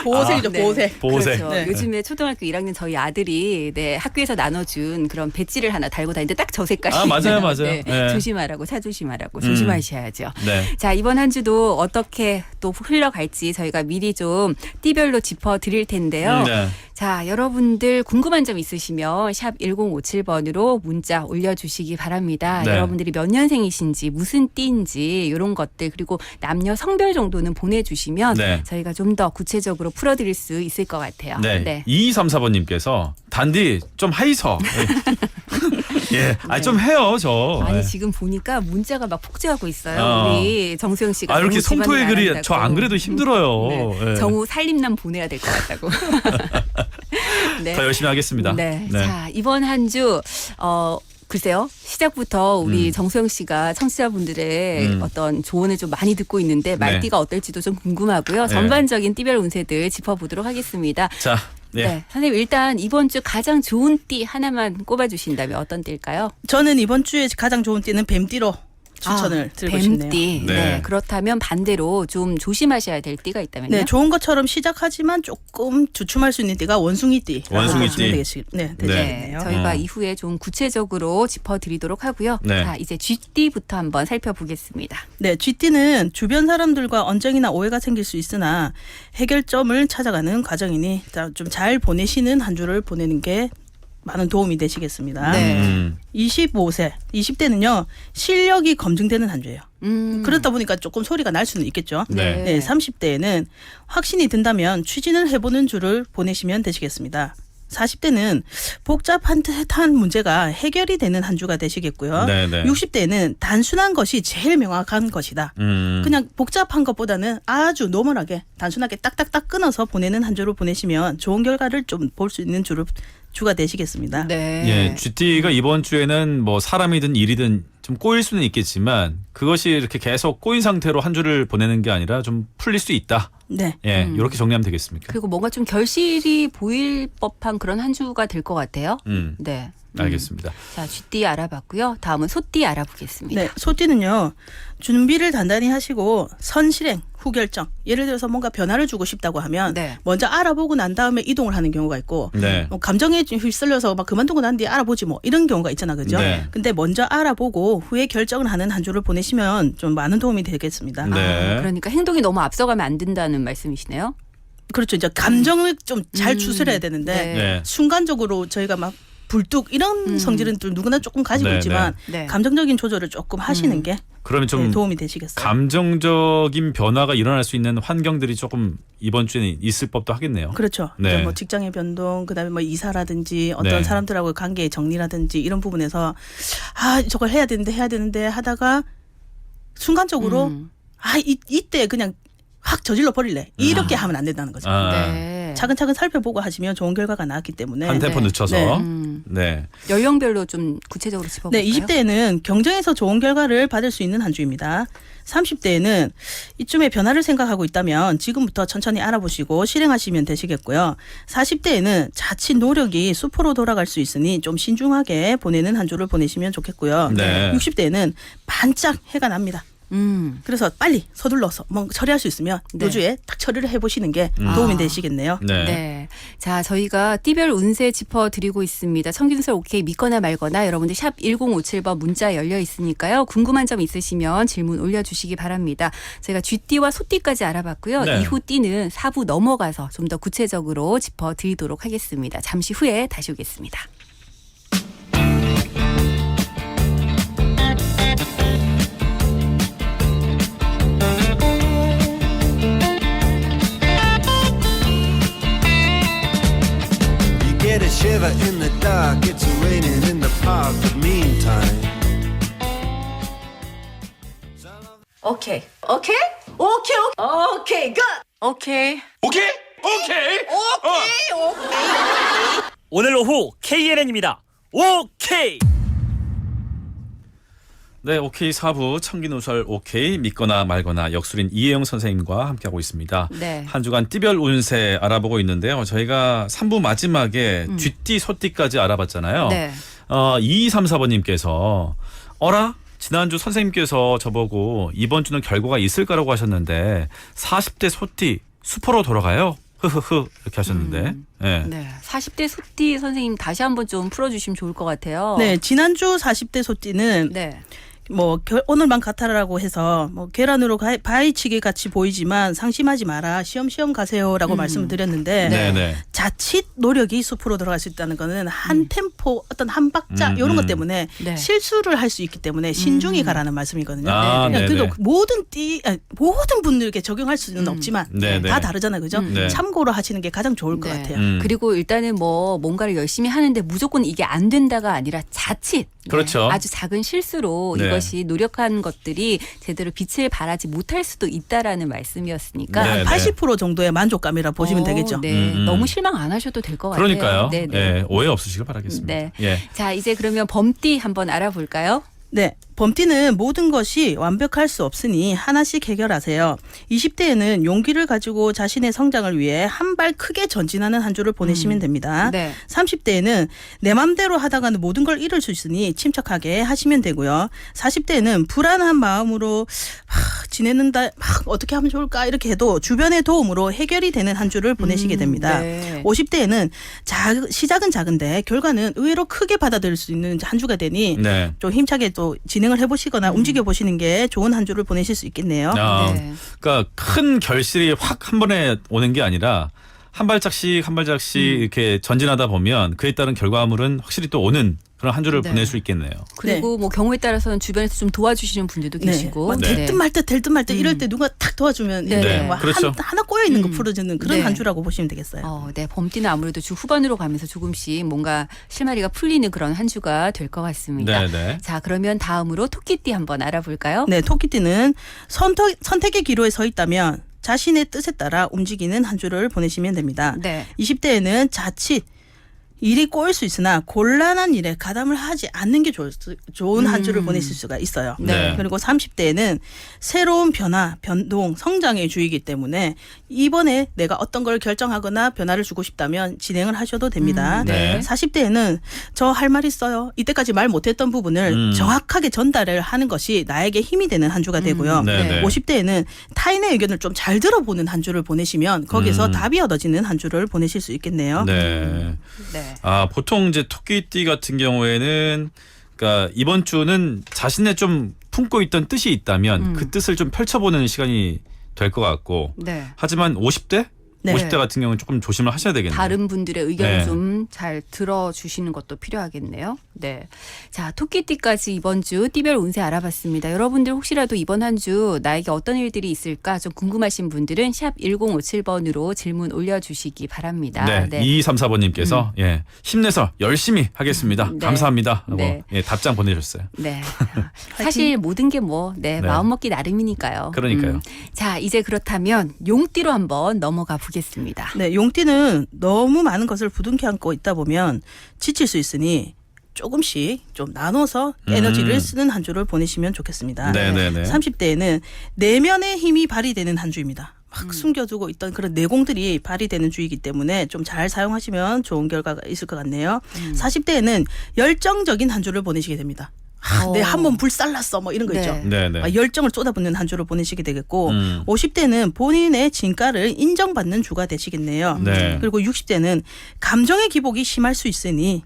보호색이죠, 네. 보호색. 보호색. 그렇죠. 네. 요즘에 초등학교 1학년 저희 아들이 네, 학교에서 나눠준 그런 배지를 하나 달고 다니는데 딱 저 색깔이에요. 아, 맞아요, 맞아요. 네, 네. 조심하라고, 조심하라고, 조심하셔야죠. 네. 자, 이번 한 주도 어떻게 또 흘러갈지 저희가 미리 좀 띠별로 짚어드릴 텐데요. 네. 자, 여러분들 궁금한 점 있으시면 샵 1057번으로 문자 올려주시기 바랍니다. 네. 여러분들이 몇 년생이신지 무슨 띠인지 이런 것들 그리고 남녀 성별 정도는 보내주시면 네. 저희가 좀 더 구체적으로 풀어드릴 수 있을 것 같아요. 네. 2234번님께서 단디 좀 하이서. 예, 아니 좀 해요 저. 아니 예. 지금 보니까 문자가 막 폭주하고 있어요. 어. 우리 정수영 씨가 아 이렇게 너무 집안일 성토의 안 글이 한다고. 저 안 그래도 힘들어요. 네. 예. 정우 살림남 보내야 될 것 같다고. 네. 더 열심히 하겠습니다. 네. 네. 자, 이번 한 주, 글쎄요. 시작부터 우리 음. 정수영 씨가 청취자분들의 어떤 조언을 좀 많이 듣고 있는데 말띠가 어떨지도 좀 궁금하고요. 네. 전반적인 띠별 운세들 짚어보도록 하겠습니다. 자, 예. 네. 선생님 일단 이번 주 가장 좋은 띠 하나만 꼽아주신다면 어떤 띠일까요? 저는 이번 주에 가장 좋은 띠는 뱀띠로 추천을 드리고 싶네요. 뱀띠. 네. 네. 그렇다면 반대로 좀 조심하셔야 될 띠가 있다면요? 네, 좋은 것처럼 시작하지만 조금 주춤할 수 있는 띠가 원숭이띠. 원숭이띠. 네, 네, 되겠네요. 저희가 어. 이후에 좀 구체적으로 짚어드리도록 하고요. 네. 자, 이제 쥐띠부터 한번 살펴보겠습니다. 네, 쥐띠는 주변 사람들과 언쟁이나 오해가 생길 수 있으나 해결점을 찾아가는 과정이니 좀 잘 보내시는 한 주를 보내는 게 많은 도움이 되시겠습니다. 네. 25세, 20대는요 실력이 검증되는 한 주예요. 그렇다 보니까 조금 소리가 날 수는 있겠죠. 네. 네, 30대에는 확신이 든다면 추진을 해보는 주를 보내시면 되시겠습니다. 40대는 복잡한 듯한 문제가 해결이 되는 한 주가 되시겠고요. 네, 네. 60대에는 단순한 것이 제일 명확한 것이다. 그냥 복잡한 것보다는 아주 노멀하게 단순하게 딱딱딱 끊어서 보내는 한 주를 보내시면 좋은 결과를 좀 볼 수 있는 주가 되시겠습니다. 네. 예, 쥐띠가 이번 주에는 뭐 사람이든 일이든 좀 꼬일 수는 있겠지만 그것이 이렇게 계속 꼬인 상태로 한 주를 보내는 게 아니라 좀 풀릴 수 있다. 네. 예, 이렇게 정리하면 되겠습니까? 그리고 뭔가 좀 결실이 보일 법한 그런 한 주가 될 것 같아요. 네. 알겠습니다. 자, 쥐띠 알아봤고요. 다음은 소띠 알아보겠습니다. 네, 소띠는요. 준비를 단단히 하시고 선실행, 후결정. 예를 들어서 뭔가 변화를 주고 싶다고 하면 네. 먼저 알아보고 난 다음에 이동을 하는 경우가 있고 네. 감정에 휘쓸려서 막 그만두고 난 뒤에 알아보지 뭐 이런 경우가 있잖아. 그죠? 네. 근데 먼저 알아보고 후에 결정을 하는 한 주를 보내시면 좀 많은 도움이 되겠습니다. 네. 그러니까 행동이 너무 앞서가면 안 된다는 말씀이시네요. 그렇죠. 이제 감정을 좀 잘 추스려야 되는데 네. 네. 순간적으로 저희가 막 불뚝 이런 성질은 또 누구나 조금 가지고 네, 있지만 네. 감정적인 조절을 조금 하시는 게 그러면 좀 네, 도움이 되시겠어요. 감정적인 변화가 일어날 수 있는 환경들이 조금 이번 주에는 있을 법도 하겠네요. 그렇죠. 네. 이제 뭐 직장의 변동, 그다음에 뭐 이사라든지 어떤 네. 사람들하고의 관계의 정리라든지 이런 부분에서 저걸 해야 되는데 하다가 순간적으로 이때 그냥 확 저질러 버릴래. 이렇게 하면 안 된다는 거죠. 네. 차근차근 살펴보고 하시면 좋은 결과가 나왔기 때문에. 한 템포 네. 늦춰서. 네. 네. 연령별로 좀 구체적으로 짚어볼까요? 네, 20대에는 경쟁에서 좋은 결과를 받을 수 있는 한 주입니다. 30대에는 이쯤에 변화를 생각하고 있다면 지금부터 천천히 알아보시고 실행하시면 되시겠고요. 40대에는 자칫 노력이 수포로 돌아갈 수 있으니 좀 신중하게 보내는 한 주를 보내시면 좋겠고요. 네. 60대에는 반짝 해가 납니다. 그래서 빨리 서둘러서 뭐 처리할 수 있으면 네. 요주에 딱 처리를 해보시는 게 도움이 되시겠네요. 네. 네. 자, 저희가 띠별 운세 짚어드리고 있습니다. 청균설 오케이 믿거나 말거나 여러분들 샵 1057번 문자 열려 있으니까요. 궁금한 점 있으시면 질문 올려주시기 바랍니다. 저희가 쥐띠와 소띠까지 알아봤고요. 네. 이후 띠는 4부 넘어가서 좀 더 구체적으로 짚어드리도록 하겠습니다. 잠시 후에 다시 오겠습니다. Get a shiver in the dark, it's raining in the park, but meantime. 오케이. 오케이? 오케이. 오케이. 굿. 오케이. 오늘 오후 KNN입니다. 오케이. 네, 오케이 4부 청기노설 오케이 믿거나 말거나 역술인 이혜영 선생님과 함께하고 있습니다. 네. 한 주간 띠별 운세 알아보고 있는데요. 저희가 3부 마지막에 쥐띠, 소띠까지 알아봤잖아요. 네. 2234번님께서 어라? 지난주 선생님께서 저보고 이번 주는 결과가 있을 거라고 하셨는데 40대 소띠 수포로 돌아가요? 흐흐흐 이렇게 하셨는데 네. 네. 40대 소띠 선생님 다시 한번 좀 풀어주시면 좋을 것 같아요. 네, 지난주 40대 소띠는 네. 뭐 오늘만 같아라고 해서 뭐 계란으로 바위치기 같이 보이지만 상심하지 마라. 시험시험 가세요라고 말씀을 드렸는데 네네. 자칫 노력이 숲으로 들어갈 수 있다는 거는 한 템포 어떤 한 박자 이런 것 때문에 네. 실수를 할 수 있기 때문에 신중히 가라는 말씀이거든요. 아, 네네. 그래도 모든 분들에게 적용할 수는 없지만 네네. 다 다르잖아요. 그죠? 네. 참고로 하시는 게 가장 좋을 것 네. 같아요. 그리고 일단은 뭐 뭔가를 열심히 하는데 무조건 이게 안 된다가 아니라 자칫 그렇죠. 아주 작은 실수로 네. 이것이 노력한 것들이 제대로 빛을 발하지 못할 수도 있다라는 말씀이었으니까 네. 한 80% 정도의 만족감이라 보시면 되겠죠. 네. 음. 너무 실망 안 하셔도 될 것 같아요. 그러니까요. 네, 네. 예, 오해 없으시길 바라겠습니다. 네. 예. 자, 이제 그러면 범띠 한번 알아볼까요? 네. 범띠는 모든 것이 완벽할 수 없으니 하나씩 해결하세요. 20대에는 용기를 가지고 자신의 성장을 위해 한 발 크게 전진하는 한 주를 보내시면 됩니다. 네. 30대에는 내 맘대로 하다가는 모든 걸 잃을 수 있으니 침착하게 하시면 되고요. 40대에는 불안한 마음으로 지내는다 어떻게 하면 좋을까 이렇게 해도 주변의 도움으로 해결이 되는 한 주를 보내시게 됩니다. 네. 50대에는 시작은 작은데 결과는 의외로 크게 받아들일 수 있는 한 주가 되니 네. 좀 힘차게 또 진행을 해보시거나 움직여 보시는 게 좋은 한 주를 보내실 수 있겠네요. 아, 네. 그러니까 큰 결실이 확 한 번에 오는 게 아니라 한 발짝씩 이렇게 전진하다 보면 그에 따른 결과물은 확실히 또 오는 그런 한 주를 네. 보낼 수 있겠네요. 그리고 뭐 경우에 따라서는 주변에서 좀 도와주시는 분들도 계시고 뭐 네. 될 듯 말 듯 이럴 때 누가 탁 도와주면 네. 이렇게 네. 뭐 그렇죠. 하나 꼬여 있는 거 풀어주는 그런 네. 한 주라고 보시면 되겠어요. 네, 범띠는 아무래도 주 후반으로 가면서 조금씩 뭔가 실마리가 풀리는 그런 한 주가 될 것 같습니다. 네. 자, 그러면 다음으로 토끼띠 한번 알아볼까요? 네, 토끼띠는 선택의 기로에 서 있다면 자신의 뜻에 따라 움직이는 한 주를 보내시면 됩니다. 네. 20대에는 자칫 일이 꼬일 수 있으나 곤란한 일에 가담을 하지 않는 게 좋은 한 주를 보내실 수가 있어요. 네. 그리고 30대에는 새로운 변화, 변동, 성장의 주이기 때문에 이번에 내가 어떤 걸 결정하거나 변화를 주고 싶다면 진행을 하셔도 됩니다. 네. 40대에는 저 할 말 있어요. 이때까지 말 못했던 부분을 정확하게 전달을 하는 것이 나에게 힘이 되는 한 주가 되고요. 네. 50대에는 타인의 의견을 좀 잘 들어보는 한 주를 보내시면 거기서 답이 얻어지는 한 주를 보내실 수 있겠네요. 네. 네. 보통 이제 토끼띠 같은 경우에는 그러니까 이번 주는 자신의 좀 품고 있던 뜻이 있다면 그 뜻을 좀 펼쳐보는 시간이 될 것 같고 네. 하지만 50대? 네. 50대 같은 경우는 조금 조심을 하셔야 되겠네요. 다른 분들의 의견을 네. 좀 잘 들어주시는 것도 필요하겠네요. 네. 자, 토끼띠까지 이번 주 띠별 운세 알아봤습니다. 여러분들 혹시라도 이번 한 주 나에게 어떤 일들이 있을까 좀 궁금하신 분들은 샵 1057번으로 질문 올려주시기 바랍니다. 네. 2234번님께서 예, 힘내서 열심히 하겠습니다. 네. 감사합니다. 라고 네. 예, 답장 보내셨어요. 네. 사실 모든 게 뭐, 네. 마음먹기 나름이니까요. 그러니까요. 자, 이제 그렇다면 용띠로 한번 넘어가 보겠습니다. 네, 용띠는 너무 많은 것을 부둥켜 안고 있다 보면 지칠 수 있으니 조금씩 좀 나눠서 에너지를 쓰는 한 주를 보내시면 좋겠습니다. 네네네. 30대에는 내면의 힘이 발휘되는 한 주입니다. 막 숨겨두고 있던 그런 내공들이 발휘되는 주이기 때문에 좀 잘 사용하시면 좋은 결과가 있을 것 같네요. 40대에는 열정적인 한 주를 보내시게 됩니다. 내 한 번 불살랐어 뭐 이런 거 네. 있죠. 네네. 열정을 쏟아붓는 한 주를 보내시게 되겠고 50대는 본인의 진가를 인정받는 주가 되시겠네요. 네. 그리고 60대는 감정의 기복이 심할 수 있으니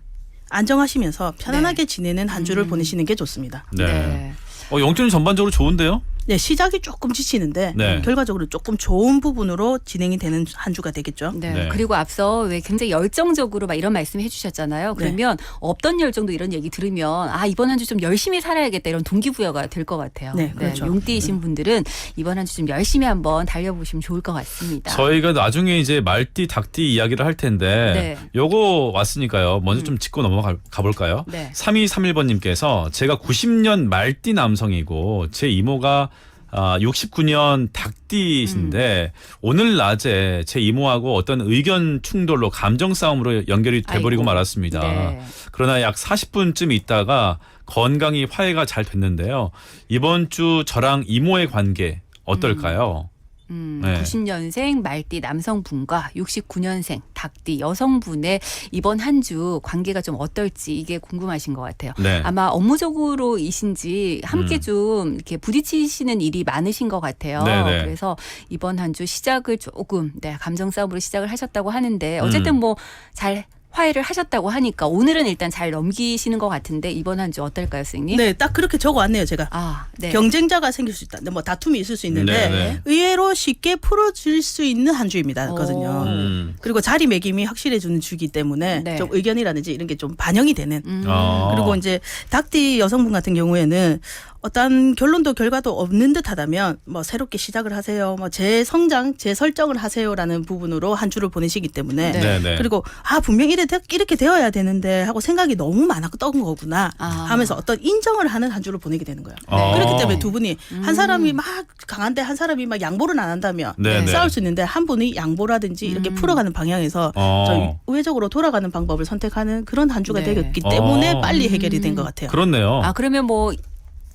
안정하시면서 편안하게 지내는 한 주를 보내시는 게 좋습니다. 네. 용띠는 전반적으로 좋은데요? 네, 시작이 조금 지치는데 네. 결과적으로 조금 좋은 부분으로 진행이 되는 한 주가 되겠죠. 네. 네. 그리고 앞서 왜 굉장히 열정적으로 막 이런 말씀 해주셨잖아요. 그러면 없던 열정도 이런 얘기 들으면 이번 한 주 좀 열심히 살아야겠다 이런 동기부여가 될 것 같아요. 네, 그렇죠. 용띠이신 분들은 이번 한 주 좀 열심히 한번 달려보시면 좋을 것 같습니다. 저희가 나중에 이제 말띠, 닭띠 이야기를 할 텐데 네. 요거 왔으니까요. 먼저 좀 짚고 넘어가 볼까요? 네. 3231번님께서 제가 90년 말띠 남성이고 제 이모가 69년 닭띠신데 오늘 낮에 제 이모하고 어떤 의견 충돌로 감정 싸움으로 연결이 돼버리고 아이고. 말았습니다. 네. 그러나 약 40분쯤 있다가 건강히 화해가 잘 됐는데요. 이번 주 저랑 이모의 관계 어떨까요? 네. 90년생 말띠 남성분과 69년생 닭띠 여성분의 이번 한 주 관계가 좀 어떨지 이게 궁금하신 것 같아요. 네. 아마 업무적으로이신지 함께 좀 이렇게 부딪히시는 일이 많으신 것 같아요. 네네. 그래서 이번 한 주 시작을 조금 감정 싸움으로 시작을 하셨다고 하는데 어쨌든 뭐 잘 화해를 하셨다고 하니까 오늘은 일단 잘 넘기시는 것 같은데 이번 한 주 어떨까요, 선생님? 네, 딱 그렇게 적어왔네요, 제가. 아, 네. 경쟁자가 생길 수 있다. 뭐 다툼이 있을 수 있는데 네, 네. 의외로 쉽게 풀어질 수 있는 한 주입니다.거든요. 그리고 자리매김이 확실해지는 주기 때문에 네. 좀 의견이라든지 이런 게 좀 반영이 되는. 그리고 이제 닭띠 여성분 같은 경우에는 어떤 결론도 결과도 없는 듯하다면 뭐 새롭게 시작을 하세요. 뭐 재성장, 재설정을 하세요라는 부분으로 한 주를 보내시기 때문에 네, 네. 그리고 분명히 이렇게 되어야 되는데 하고 생각이 너무 많았던 거구나 하면서 어떤 인정을 하는 한 주를 보내게 되는 거예요. 그렇기 때문에 두 분이 한 사람이 막 강한데 한 사람이 막 양보를 안 한다면 네, 싸울 네. 수 있는데 한 분이 양보라든지 이렇게 풀어가는 방향에서 좀 우회적으로 돌아가는 방법을 선택하는 그런 한 주가 네. 되겠기 때문에 빨리 해결이 된 것 같아요. 그렇네요. 아, 그러면 뭐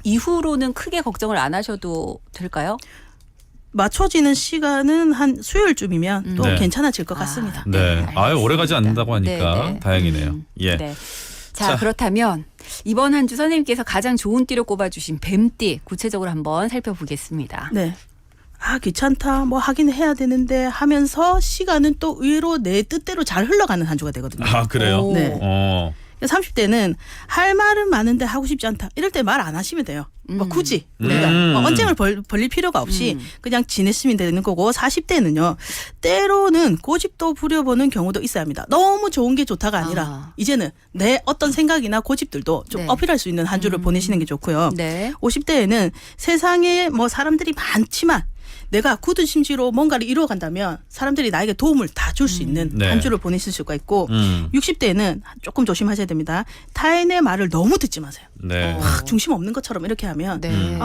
이후로는 크게 걱정을 안 하셔도 될까요? 맞춰지는 시간은 한 수요일쯤이면 또 네. 괜찮아질 것 같습니다. 네. 아유, 오래 가지 알겠습니다. 않는다고 하니까 네, 네. 다행이네요. 예. 네. 자, 자. 그렇다면 이번 한 주 선생님께서 가장 좋은 띠로 꼽아주신 뱀띠 구체적으로 한번 살펴보겠습니다. 네. 귀찮다, 뭐 하긴 해야 되는데 하면서 시간은 또 의외로 내 뜻대로 잘 흘러가는 한 주가 되거든요. 아, 그래요? 오. 네. 30대는 할 말은 많은데 하고 싶지 않다. 이럴 때 말 안 하시면 돼요. 뭐 굳이 우리가 언쟁을 벌릴 필요가 없이 그냥 지냈으면 되는 거고 40대는요. 때로는 고집도 부려보는 경우도 있어야 합니다. 너무 좋은 게 좋다가 아니라 이제는 내 어떤 생각이나 고집들도 좀 네. 어필할 수 있는 한 주를 보내시는 게 좋고요. 네. 50대에는 세상에 뭐 사람들이 많지만 내가 굳은 심지로 뭔가를 이루어간다면 사람들이 나에게 도움을 다 줄 수 있는 네. 한 주를 보내실 수가 있고 60대에는 조금 조심하셔야 됩니다. 타인의 말을 너무 듣지 마세요. 네. 확 중심 없는 것처럼 이렇게 하면 네.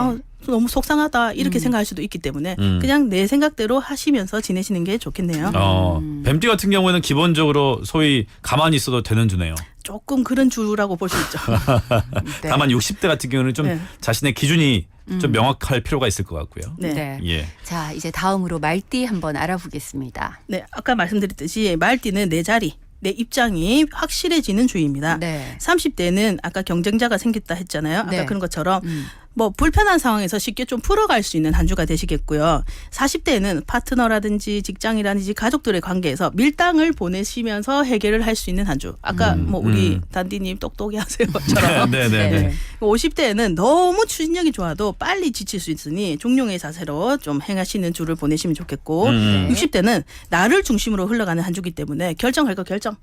너무 속상하다 이렇게 생각할 수도 있기 때문에 그냥 내 생각대로 하시면서 지내시는 게 좋겠네요. 뱀띠 같은 경우에는 기본적으로 소위 가만히 있어도 되는 주네요. 조금 그런 주라고 볼 수 있죠. 네. 다만 60대 같은 경우는 좀 네. 자신의 기준이 좀 명확할 필요가 있을 것 같고요. 네. 네. 예. 자, 이제 다음으로 말띠 한번 알아보겠습니다. 네, 아까 말씀드렸듯이 말띠는 내 자리, 내 입장이 확실해지는 주의입니다. 네. 30대는 아까 경쟁자가 생겼다 했잖아요. 아까 네. 그런 것처럼 뭐 불편한 상황에서 쉽게 좀 풀어갈 수 있는 한 주가 되시겠고요. 40대는 파트너라든지 직장이라든지 가족들의 관계에서 밀당을 보내시면서 해결을 할 수 있는 한 주. 아까 뭐 우리 단디님 똑똑히 하세요처럼. 네네. 네. 50대에는 너무 추진력이 좋아도 빨리 지칠 수 있으니 중용의 자세로 좀 행하시는 주를 보내시면 좋겠고 60대는 나를 중심으로 흘러가는 한 주기 때문에 결정할 거 결정,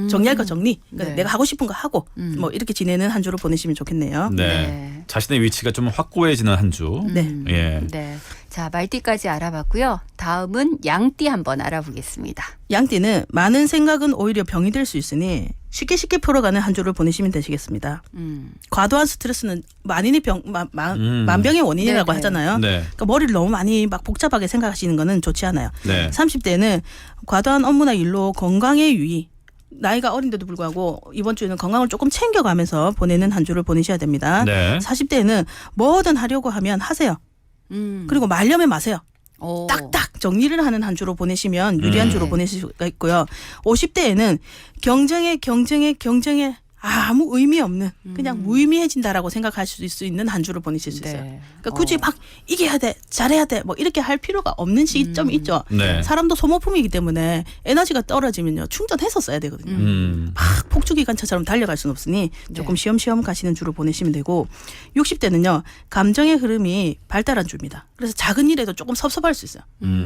정리할 거 정리, 그러니까 네. 내가 하고 싶은 거 하고 뭐 이렇게 지내는 한 주로 보내시면 좋겠네요. 네. 네. 자신의 위치가 좀 확고해지는 한 주. 네. 예. 네. 자, 말띠까지 알아봤고요. 다음은 양띠 한번 알아보겠습니다. 양띠는 많은 생각은 오히려 병이 될 수 있으니 쉽게 풀어가는 한 주를 보내시면 되시겠습니다. 과도한 스트레스는 만인의 만병의 원인이라고 네네. 하잖아요. 네. 그러니까 머리를 너무 많이 막 복잡하게 생각하시는 거는 좋지 않아요. 네. 30대는 과도한 업무나 일로 건강의 유의, 나이가 어린데도 불구하고 이번 주에는 건강을 조금 챙겨가면서 보내는 한 주를 보내셔야 됩니다. 네. 40대는 뭐든 하려고 하면 하세요. 그리고 말려면 마세요. 오. 딱딱 정리를 하는 한 주로 보내시면 유리한 주로 보내실 수가 있고요. 50대에는 경쟁에 아무 의미 없는 그냥 무의미해진다라고 생각할 수 있는 한 주를 보내실 수 있어요. 네. 그러니까 굳이 막 이겨야 돼, 잘해야 돼, 뭐 이렇게 할 필요가 없는 시점이 있죠. 네. 사람도 소모품이기 때문에 에너지가 떨어지면요 충전해서 써야 되거든요. 막 폭주기관차처럼 달려갈 수는 없으니 조금 쉬엄쉬엄 가시는 주로 보내시면 되고 60대는요 감정의 흐름이 발달한 주입니다. 그래서 작은 일에도 조금 섭섭할 수 있어요.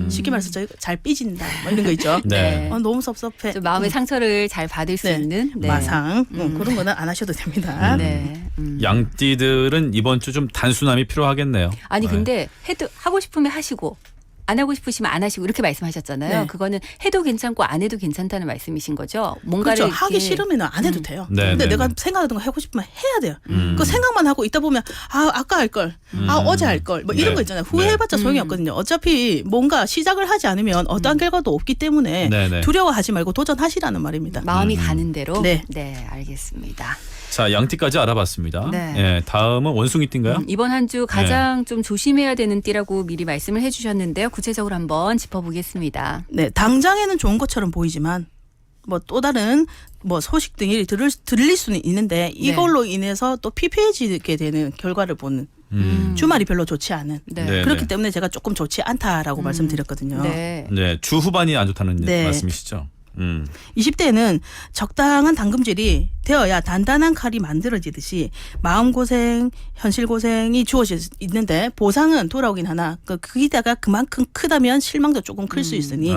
쉽게 말해서 저희가 잘 삐진다 뭐 이런 거 있죠. 네. 너무 섭섭해. 좀 마음의 상처를 잘 받을 수 네. 있는 네. 마상 그런 거는 안 하셔도 됩니다. 네. 양띠들은 이번 주 좀 단순함이 필요하겠네요. 아니 네. 근데 해도 하고 싶으면 하시고 안 하고 싶으시면 안 하시고 이렇게 말씀하셨잖아요. 네. 그거는 해도 괜찮고 안 해도 괜찮다는 말씀이신 거죠. 뭔가를 그렇죠. 하기 이렇게 싫으면 안 해도 돼요. 네, 근데 네, 내가 네. 생각하던 거 하고 싶으면 해야 돼요. 그 생각만 하고 있다 보면 아까 할 걸, 어제 할 걸, 뭐 이런 네. 거 있잖아요. 후회해봤자 소용이 없거든요. 어차피 뭔가 시작을 하지 않으면 어떠한 결과도 없기 때문에 네, 네. 두려워하지 말고 도전하시라는 말입니다. 마음이 가는 대로. 네. 네, 알겠습니다. 자, 양띠까지 알아봤습니다. 네. 예, 다음은 원숭이띠인가요? 이번 한 주 가장 좀 조심해야 되는 띠라고 미리 말씀을 해주셨는데요. 구체적으로 한번 짚어보겠습니다. 네, 당장에는 좋은 것처럼 보이지만 뭐 또 다른 뭐 소식 등이 들릴 수는 있는데 이걸로 인해서 또 피폐해지게 되는 결과를 보는 주말이 별로 좋지 않은 네. 네. 그렇기 때문에 제가 조금 좋지 않다라고 말씀드렸거든요. 네. 네, 주 후반이 안 좋다는 네. 말씀이시죠? 20대에는 적당한 당금질이 되어야 단단한 칼이 만들어지듯이 마음고생, 현실고생이 주어질 수 있는데 보상은 돌아오긴 하나 거기다가 그만큼 크다면 실망도 조금 클 수 있으니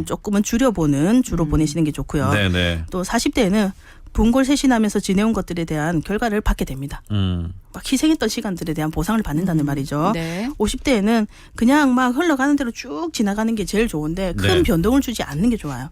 조금은 줄여보는 주로 보내시는 게 좋고요. 네네. 또 40대에는 분골쇄신하면서 지내온 것들에 대한 결과를 받게 됩니다. 막 희생했던 시간들에 대한 보상을 받는다는 말이죠. 네. 50대에는 그냥 막 흘러가는 대로 쭉 지나가는 게 제일 좋은데 큰 네. 변동을 주지 않는 게 좋아요.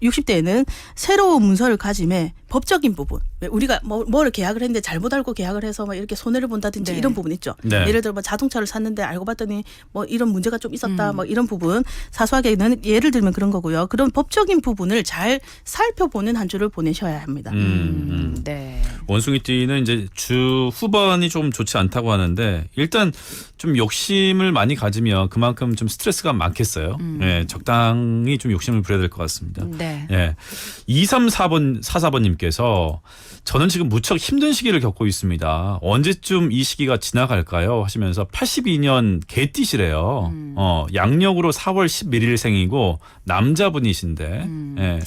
60대에는 새로운 문서를 가짐에 법적인 부분, 왜 우리가 뭐를 계약을 했는데 잘못 알고 계약을 해서 막 이렇게 손해를 본다든지 네. 이런 부분 있죠. 네. 예를 들어 뭐 자동차를 샀는데 알고 봤더니 뭐 이런 문제가 좀 있었다, 뭐 이런 부분 사소하게는 예를 들면 그런 거고요. 그런 법적인 부분을 잘 살펴보는 한 주를 보내셔야 합니다. 네. 원숭이띠는 이제 주 후반이 좀 좋지 않다고 하는데 일단 좀 욕심을 많이 가지면 그만큼 좀 스트레스가 많겠어요. 예, 적당히 좀 욕심을 부려야 될 것 같습니다. 네. 예. 2344번님께서 저는 지금 무척 힘든 시기를 겪고 있습니다. 언제쯤 이 시기가 지나갈까요? 하시면서 82년 개띠시래요. 양력으로 4월 11일 생이고 남자분이신데. 예.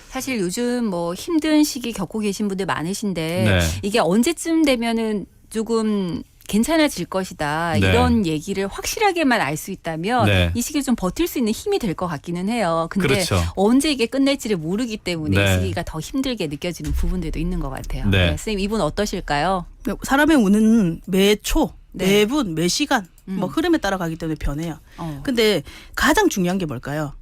사실 요즘 뭐 힘든 시기 겪고 계신 분들 많으신데 네. 이게 언제쯤 되면은 조금 괜찮아질 것이다. 네. 이런 얘기를 확실하게만 알 수 있다면 네. 이 시기를 좀 버틸 수 있는 힘이 될 것 같기는 해요. 근데 그렇죠. 언제 이게 끝날지를 모르기 때문에 네. 이 시기가 더 힘들게 느껴지는 부분들도 있는 것 같아요. 네. 선생님 이분 어떠실까요? 사람의 운은 매 초, 네. 매 분, 매 시간 뭐 흐름에 따라가기 때문에 변해요. 근데 가장 중요한 게 뭘까요?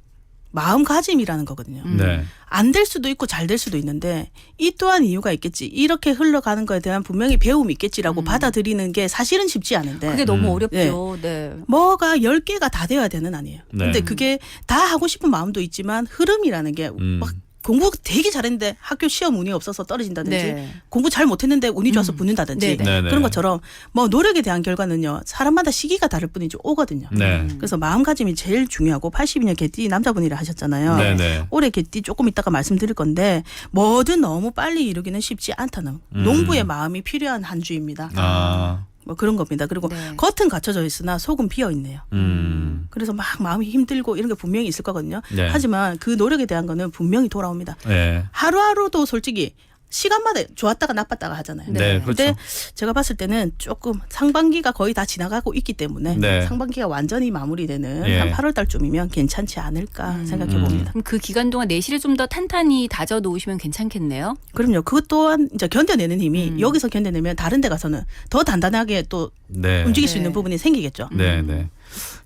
마음가짐이라는 거거든요. 네. 안 될 수도 있고 잘 될 수도 있는데 이 또한 이유가 있겠지. 이렇게 흘러가는 거에 대한 분명히 배움이 있겠지라고 받아들이는 게 사실은 쉽지 않은데. 그게 너무 어렵죠. 네. 뭐가 10개가 다 돼야 되는 아니에요. 네. 근데 그게 다 하고 싶은 마음도 있지만 흐름이라는 게 막 공부 되게 잘했는데 학교 시험 운이 없어서 떨어진다든지 네. 공부 잘 못했는데 운이 좋아서 붙는다든지 네, 네. 그런 것처럼 뭐 노력에 대한 결과는요. 사람마다 시기가 다를 뿐이지 오거든요. 네. 그래서 마음가짐이 제일 중요하고 82년 개띠 남자분이라 하셨잖아요. 네, 네. 올해 개띠 조금 이따가 말씀드릴 건데 뭐든 너무 빨리 이루기는 쉽지 않다는 농부의 마음이 필요한 한 주입니다. 아. 뭐 그런 겁니다. 그리고 네. 겉은 갖춰져 있으나 속은 비어 있네요. 그래서 막 마음이 힘들고 이런 게 분명히 있을 거거든요. 네. 하지만 그 노력에 대한 거는 분명히 돌아옵니다. 네. 하루하루도 솔직히 시간마다 좋았다가 나빴다가 하잖아요. 네, 그렇죠. 근데 제가 봤을 때는 조금 상반기가 거의 다 지나가고 있기 때문에 네. 상반기가 완전히 마무리되는 예. 한 8월 달쯤이면 괜찮지 않을까 생각해 봅니다. 그럼 그 기간 동안 내실을 좀 더 탄탄히 다져 놓으시면 괜찮겠네요. 그럼요. 그것 또한 이제 견뎌내는 힘이 여기서 견뎌내면 다른 데 가서는 더 단단하게 또 네. 움직일 수 네. 있는 부분이 생기겠죠. 네, 네.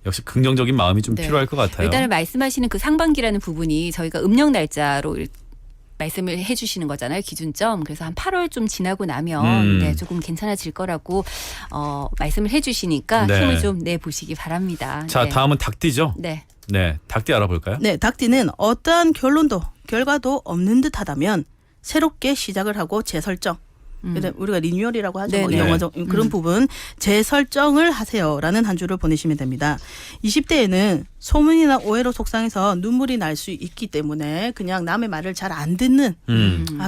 역시 긍정적인 마음이 좀 네. 필요할 것 같아요. 일단은 말씀하시는 그 상반기라는 부분이 저희가 음력 날짜로 말씀을 해주시는 거잖아요. 기준점. 그래서 한 8월 좀 지나고 나면 네, 조금 괜찮아질 거라고 말씀을 해주시니까 네. 힘을 좀 내보시기 바랍니다. 자, 네. 다음은 닭띠죠? 네. 네. 닭띠 알아볼까요? 네, 닭띠는 어떠한 결과도 없는 듯하다면 새롭게 시작을 하고 재설정. 우리가 리뉴얼이라고 하죠. 뭐 네네. 영어죠. 그런 부분 재설정을 하세요라는 한 주를 보내시면 됩니다. 20대에는 소문이나 오해로 속상해서 눈물이 날 수 있기 때문에 그냥 남의 말을 잘 안 듣는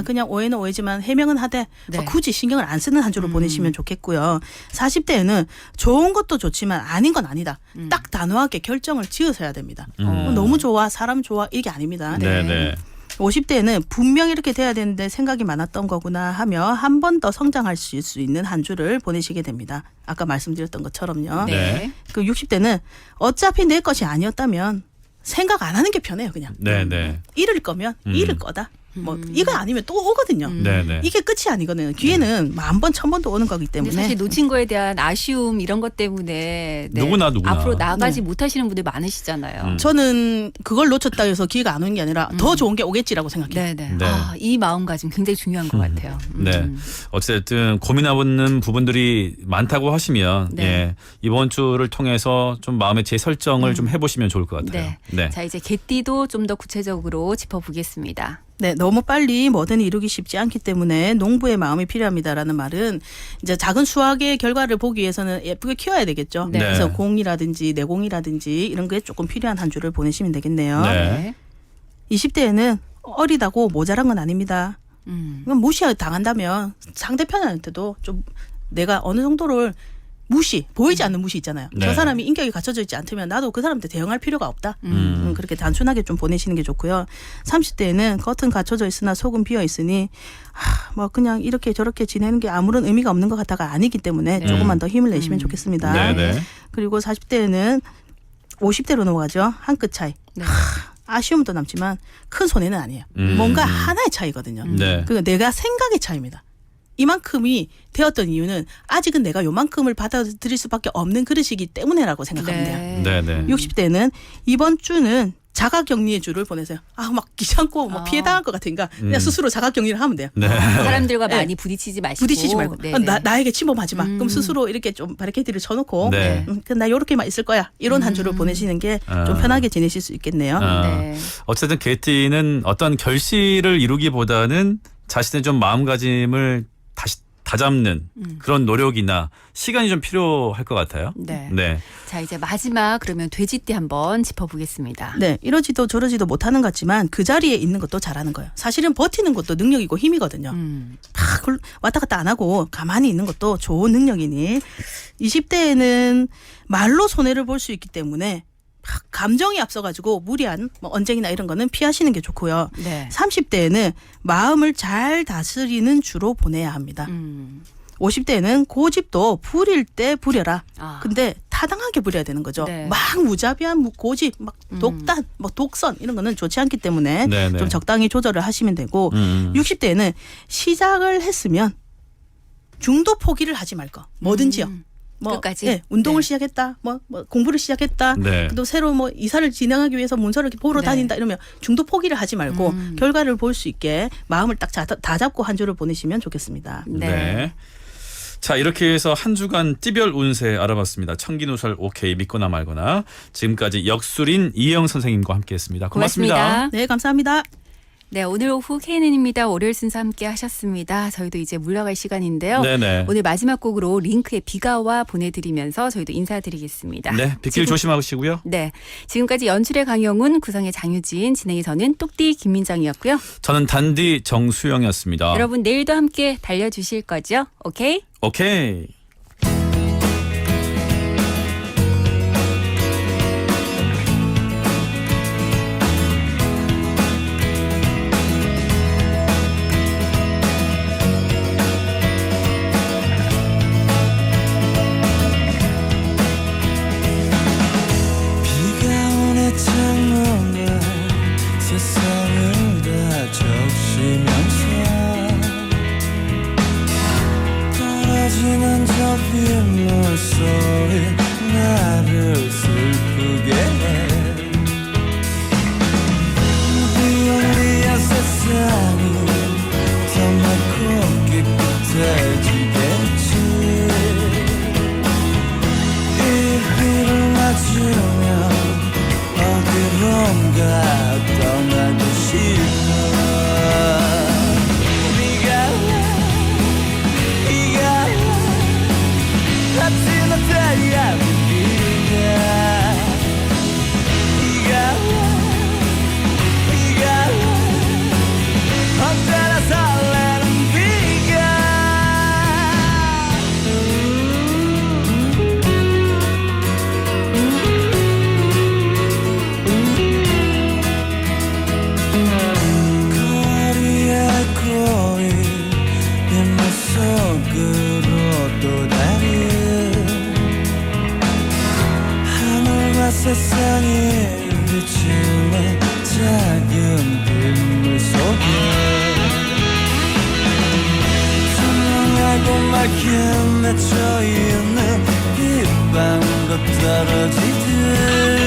그냥 오해는 오해지만 해명은 하되 네. 굳이 신경을 안 쓰는 한 주를 보내시면 좋겠고요. 40대에는 좋은 것도 좋지만 아닌 건 아니다. 딱 단호하게 결정을 지으셔야 됩니다. 너무 좋아, 사람 좋아 이게 아닙니다. 네, 네. 50대에는 분명 이렇게 돼야 되는데 생각이 많았던 거구나 하며 한 번 더 성장하실 수 있는 한 주를 보내시게 됩니다. 아까 말씀드렸던 것처럼요. 네. 그 60대는 어차피 내 것이 아니었다면 생각 안 하는 게 편해요. 그냥. 네, 네. 잃을 거면 잃을 거다. 뭐 이거 아니면 또 오거든요. 네, 네. 이게 끝이 아니거든요. 기회는 만 번, 천 번도 오는 거기 근데 때문에. 사실 놓친 거에 대한 아쉬움 이런 것 때문에 네. 누구나. 앞으로 나아가지 네. 못하시는 분들 많으시잖아요. 저는 그걸 놓쳤다 해서 기회가 안 오는 게 아니라 더 좋은 게 오겠지라고 생각해요. 네네. 네. 이 마음가짐 굉장히 중요한 것 같아요. 네. 어쨌든 고민하고 있는 부분들이 많다고 하시면 네. 예, 이번 주를 통해서 좀 마음의 재설정을 좀 해보시면 좋을 것 같아요. 네. 네. 자 이제 개띠도 좀 더 구체적으로 짚어보겠습니다. 네, 너무 빨리 뭐든 이루기 쉽지 않기 때문에 농부의 마음이 필요합니다라는 말은 이제 작은 수확의 결과를 보기 위해서는 예쁘게 키워야 되겠죠. 네. 그래서 공이라든지 내공이라든지 이런 게 조금 필요한 한 주를 보내시면 되겠네요. 네. 20대에는 어리다고 모자란 건 아닙니다. 이건 무시 당한다면 상대편한테도 좀 내가 어느 정도를 보이지 않는 무시 있잖아요. 네. 저 사람이 인격이 갖춰져 있지 않다면 나도 그 사람한테 대응할 필요가 없다. 그렇게 단순하게 좀 보내시는 게 좋고요. 30대에는 겉은 갖춰져 있으나 속은 비어 있으니 뭐 그냥 이렇게 저렇게 지내는 게 아무런 의미가 없는 것 같다가 아니기 때문에 조금만 더 힘을 내시면 좋겠습니다. 네네. 그리고 40대에는 50대로 넘어가죠. 한 끗 차이. 네. 아쉬움도 남지만 큰 손해는 아니에요. 뭔가 하나의 차이거든요. 네. 그러니까 내가 생각의 차이입니다. 이만큼이 되었던 이유는 아직은 내가 요만큼을 받아들일 수밖에 없는 그릇이기 때문에라고 생각하면 돼요. 네네. 60대는 이번 주는 자가격리의 주를 보내세요. 막 귀찮고 막 피해 당할 것 같으니까 그냥 스스로 자가격리를 하면 돼요. 네. 사람들과 네. 많이 부딪히지 마시고. 부딪히지 말고 네네. 나에게 침범하지 마. 그럼 스스로 이렇게 좀 바리케이드를 쳐놓고 네. 나 요렇게만 있을 거야. 이런 한 주를 보내시는 게 좀 편하게 지내실 수 있겠네요. 네. 어쨌든 개띠는 어떤 결실을 이루기보다는 자신의 좀 마음가짐을 다시 다잡는 그런 노력이나 시간이 좀 필요할 것 같아요. 네. 네. 자, 이제 마지막 그러면 돼지띠 한번 짚어보겠습니다. 네, 이러지도 저러지도 못하는 것 같지만 그 자리에 있는 것도 잘하는 거예요. 사실은 버티는 것도 능력이고 힘이거든요. 막 왔다 갔다 안 하고 가만히 있는 것도 좋은 능력이니 20대에는 말로 손해를 볼 수 있기 때문에 막 감정이 앞서가지고 무리한 뭐 언쟁이나 이런 거는 피하시는 게 좋고요. 네. 30대에는 마음을 잘 다스리는 주로 보내야 합니다. 50대에는 고집도 부릴 때 부려라. 근데 타당하게 부려야 되는 거죠. 네. 막 무자비한 고집, 막 독단, 뭐 독선 이런 거는 좋지 않기 때문에 네네. 좀 적당히 조절을 하시면 되고 60대에는 시작을 했으면 중도 포기를 하지 말 거. 뭐든지요. 끝까지? 예, 운동을 네. 시작했다, 뭐 공부를 시작했다, 네. 또 새로 뭐 이사를 진행하기 위해서 문서를 이렇게 보러 네. 다닌다 이러면 중도 포기를 하지 말고 결과를 볼 수 있게 마음을 딱 다잡고 한 주를 보내시면 좋겠습니다. 네. 자, 이렇게 해서 한 주간 띠별 운세 알아봤습니다. 청기누설 오케이 믿거나 말거나. 지금까지 역술인 이혜영 선생님과 함께했습니다. 고맙습니다. 네, 감사합니다. 네, 오늘 오후 KNN입니다. 월요일 순서 함께 하셨습니다. 저희도 이제 물러갈 시간인데요. 네네. 오늘 마지막 곡으로 링크의 비가 와 보내드리면서 저희도 인사드리겠습니다. 네, 빗길 조심하시고요. 네, 지금까지 연출의 강영훈, 구성의 장유진, 진행의 저는 똑띠 김민정이었고요. 저는 단디 정수영이었습니다. 여러분 내일도 함께 달려주실 거죠? 오케이? 오케이. 비가 오는 창문에 세상을 다 적시면서 떨어지는 저 빗물 소리 나를 슬프게 해. 비오리한 세상이 더 맑고 깨끗해지겠지. 이 비를 맞으며 어디론가 떠나고 싶어. 비가 같이 나타야 비가 언제나 설레는 비가. 거리에 고인 빗물 속으로 또 다른 하늘과 세상이 비추는 작은 빗물 속에 선명하고 맑게 맺혀있는 빗방울도 떨어지듯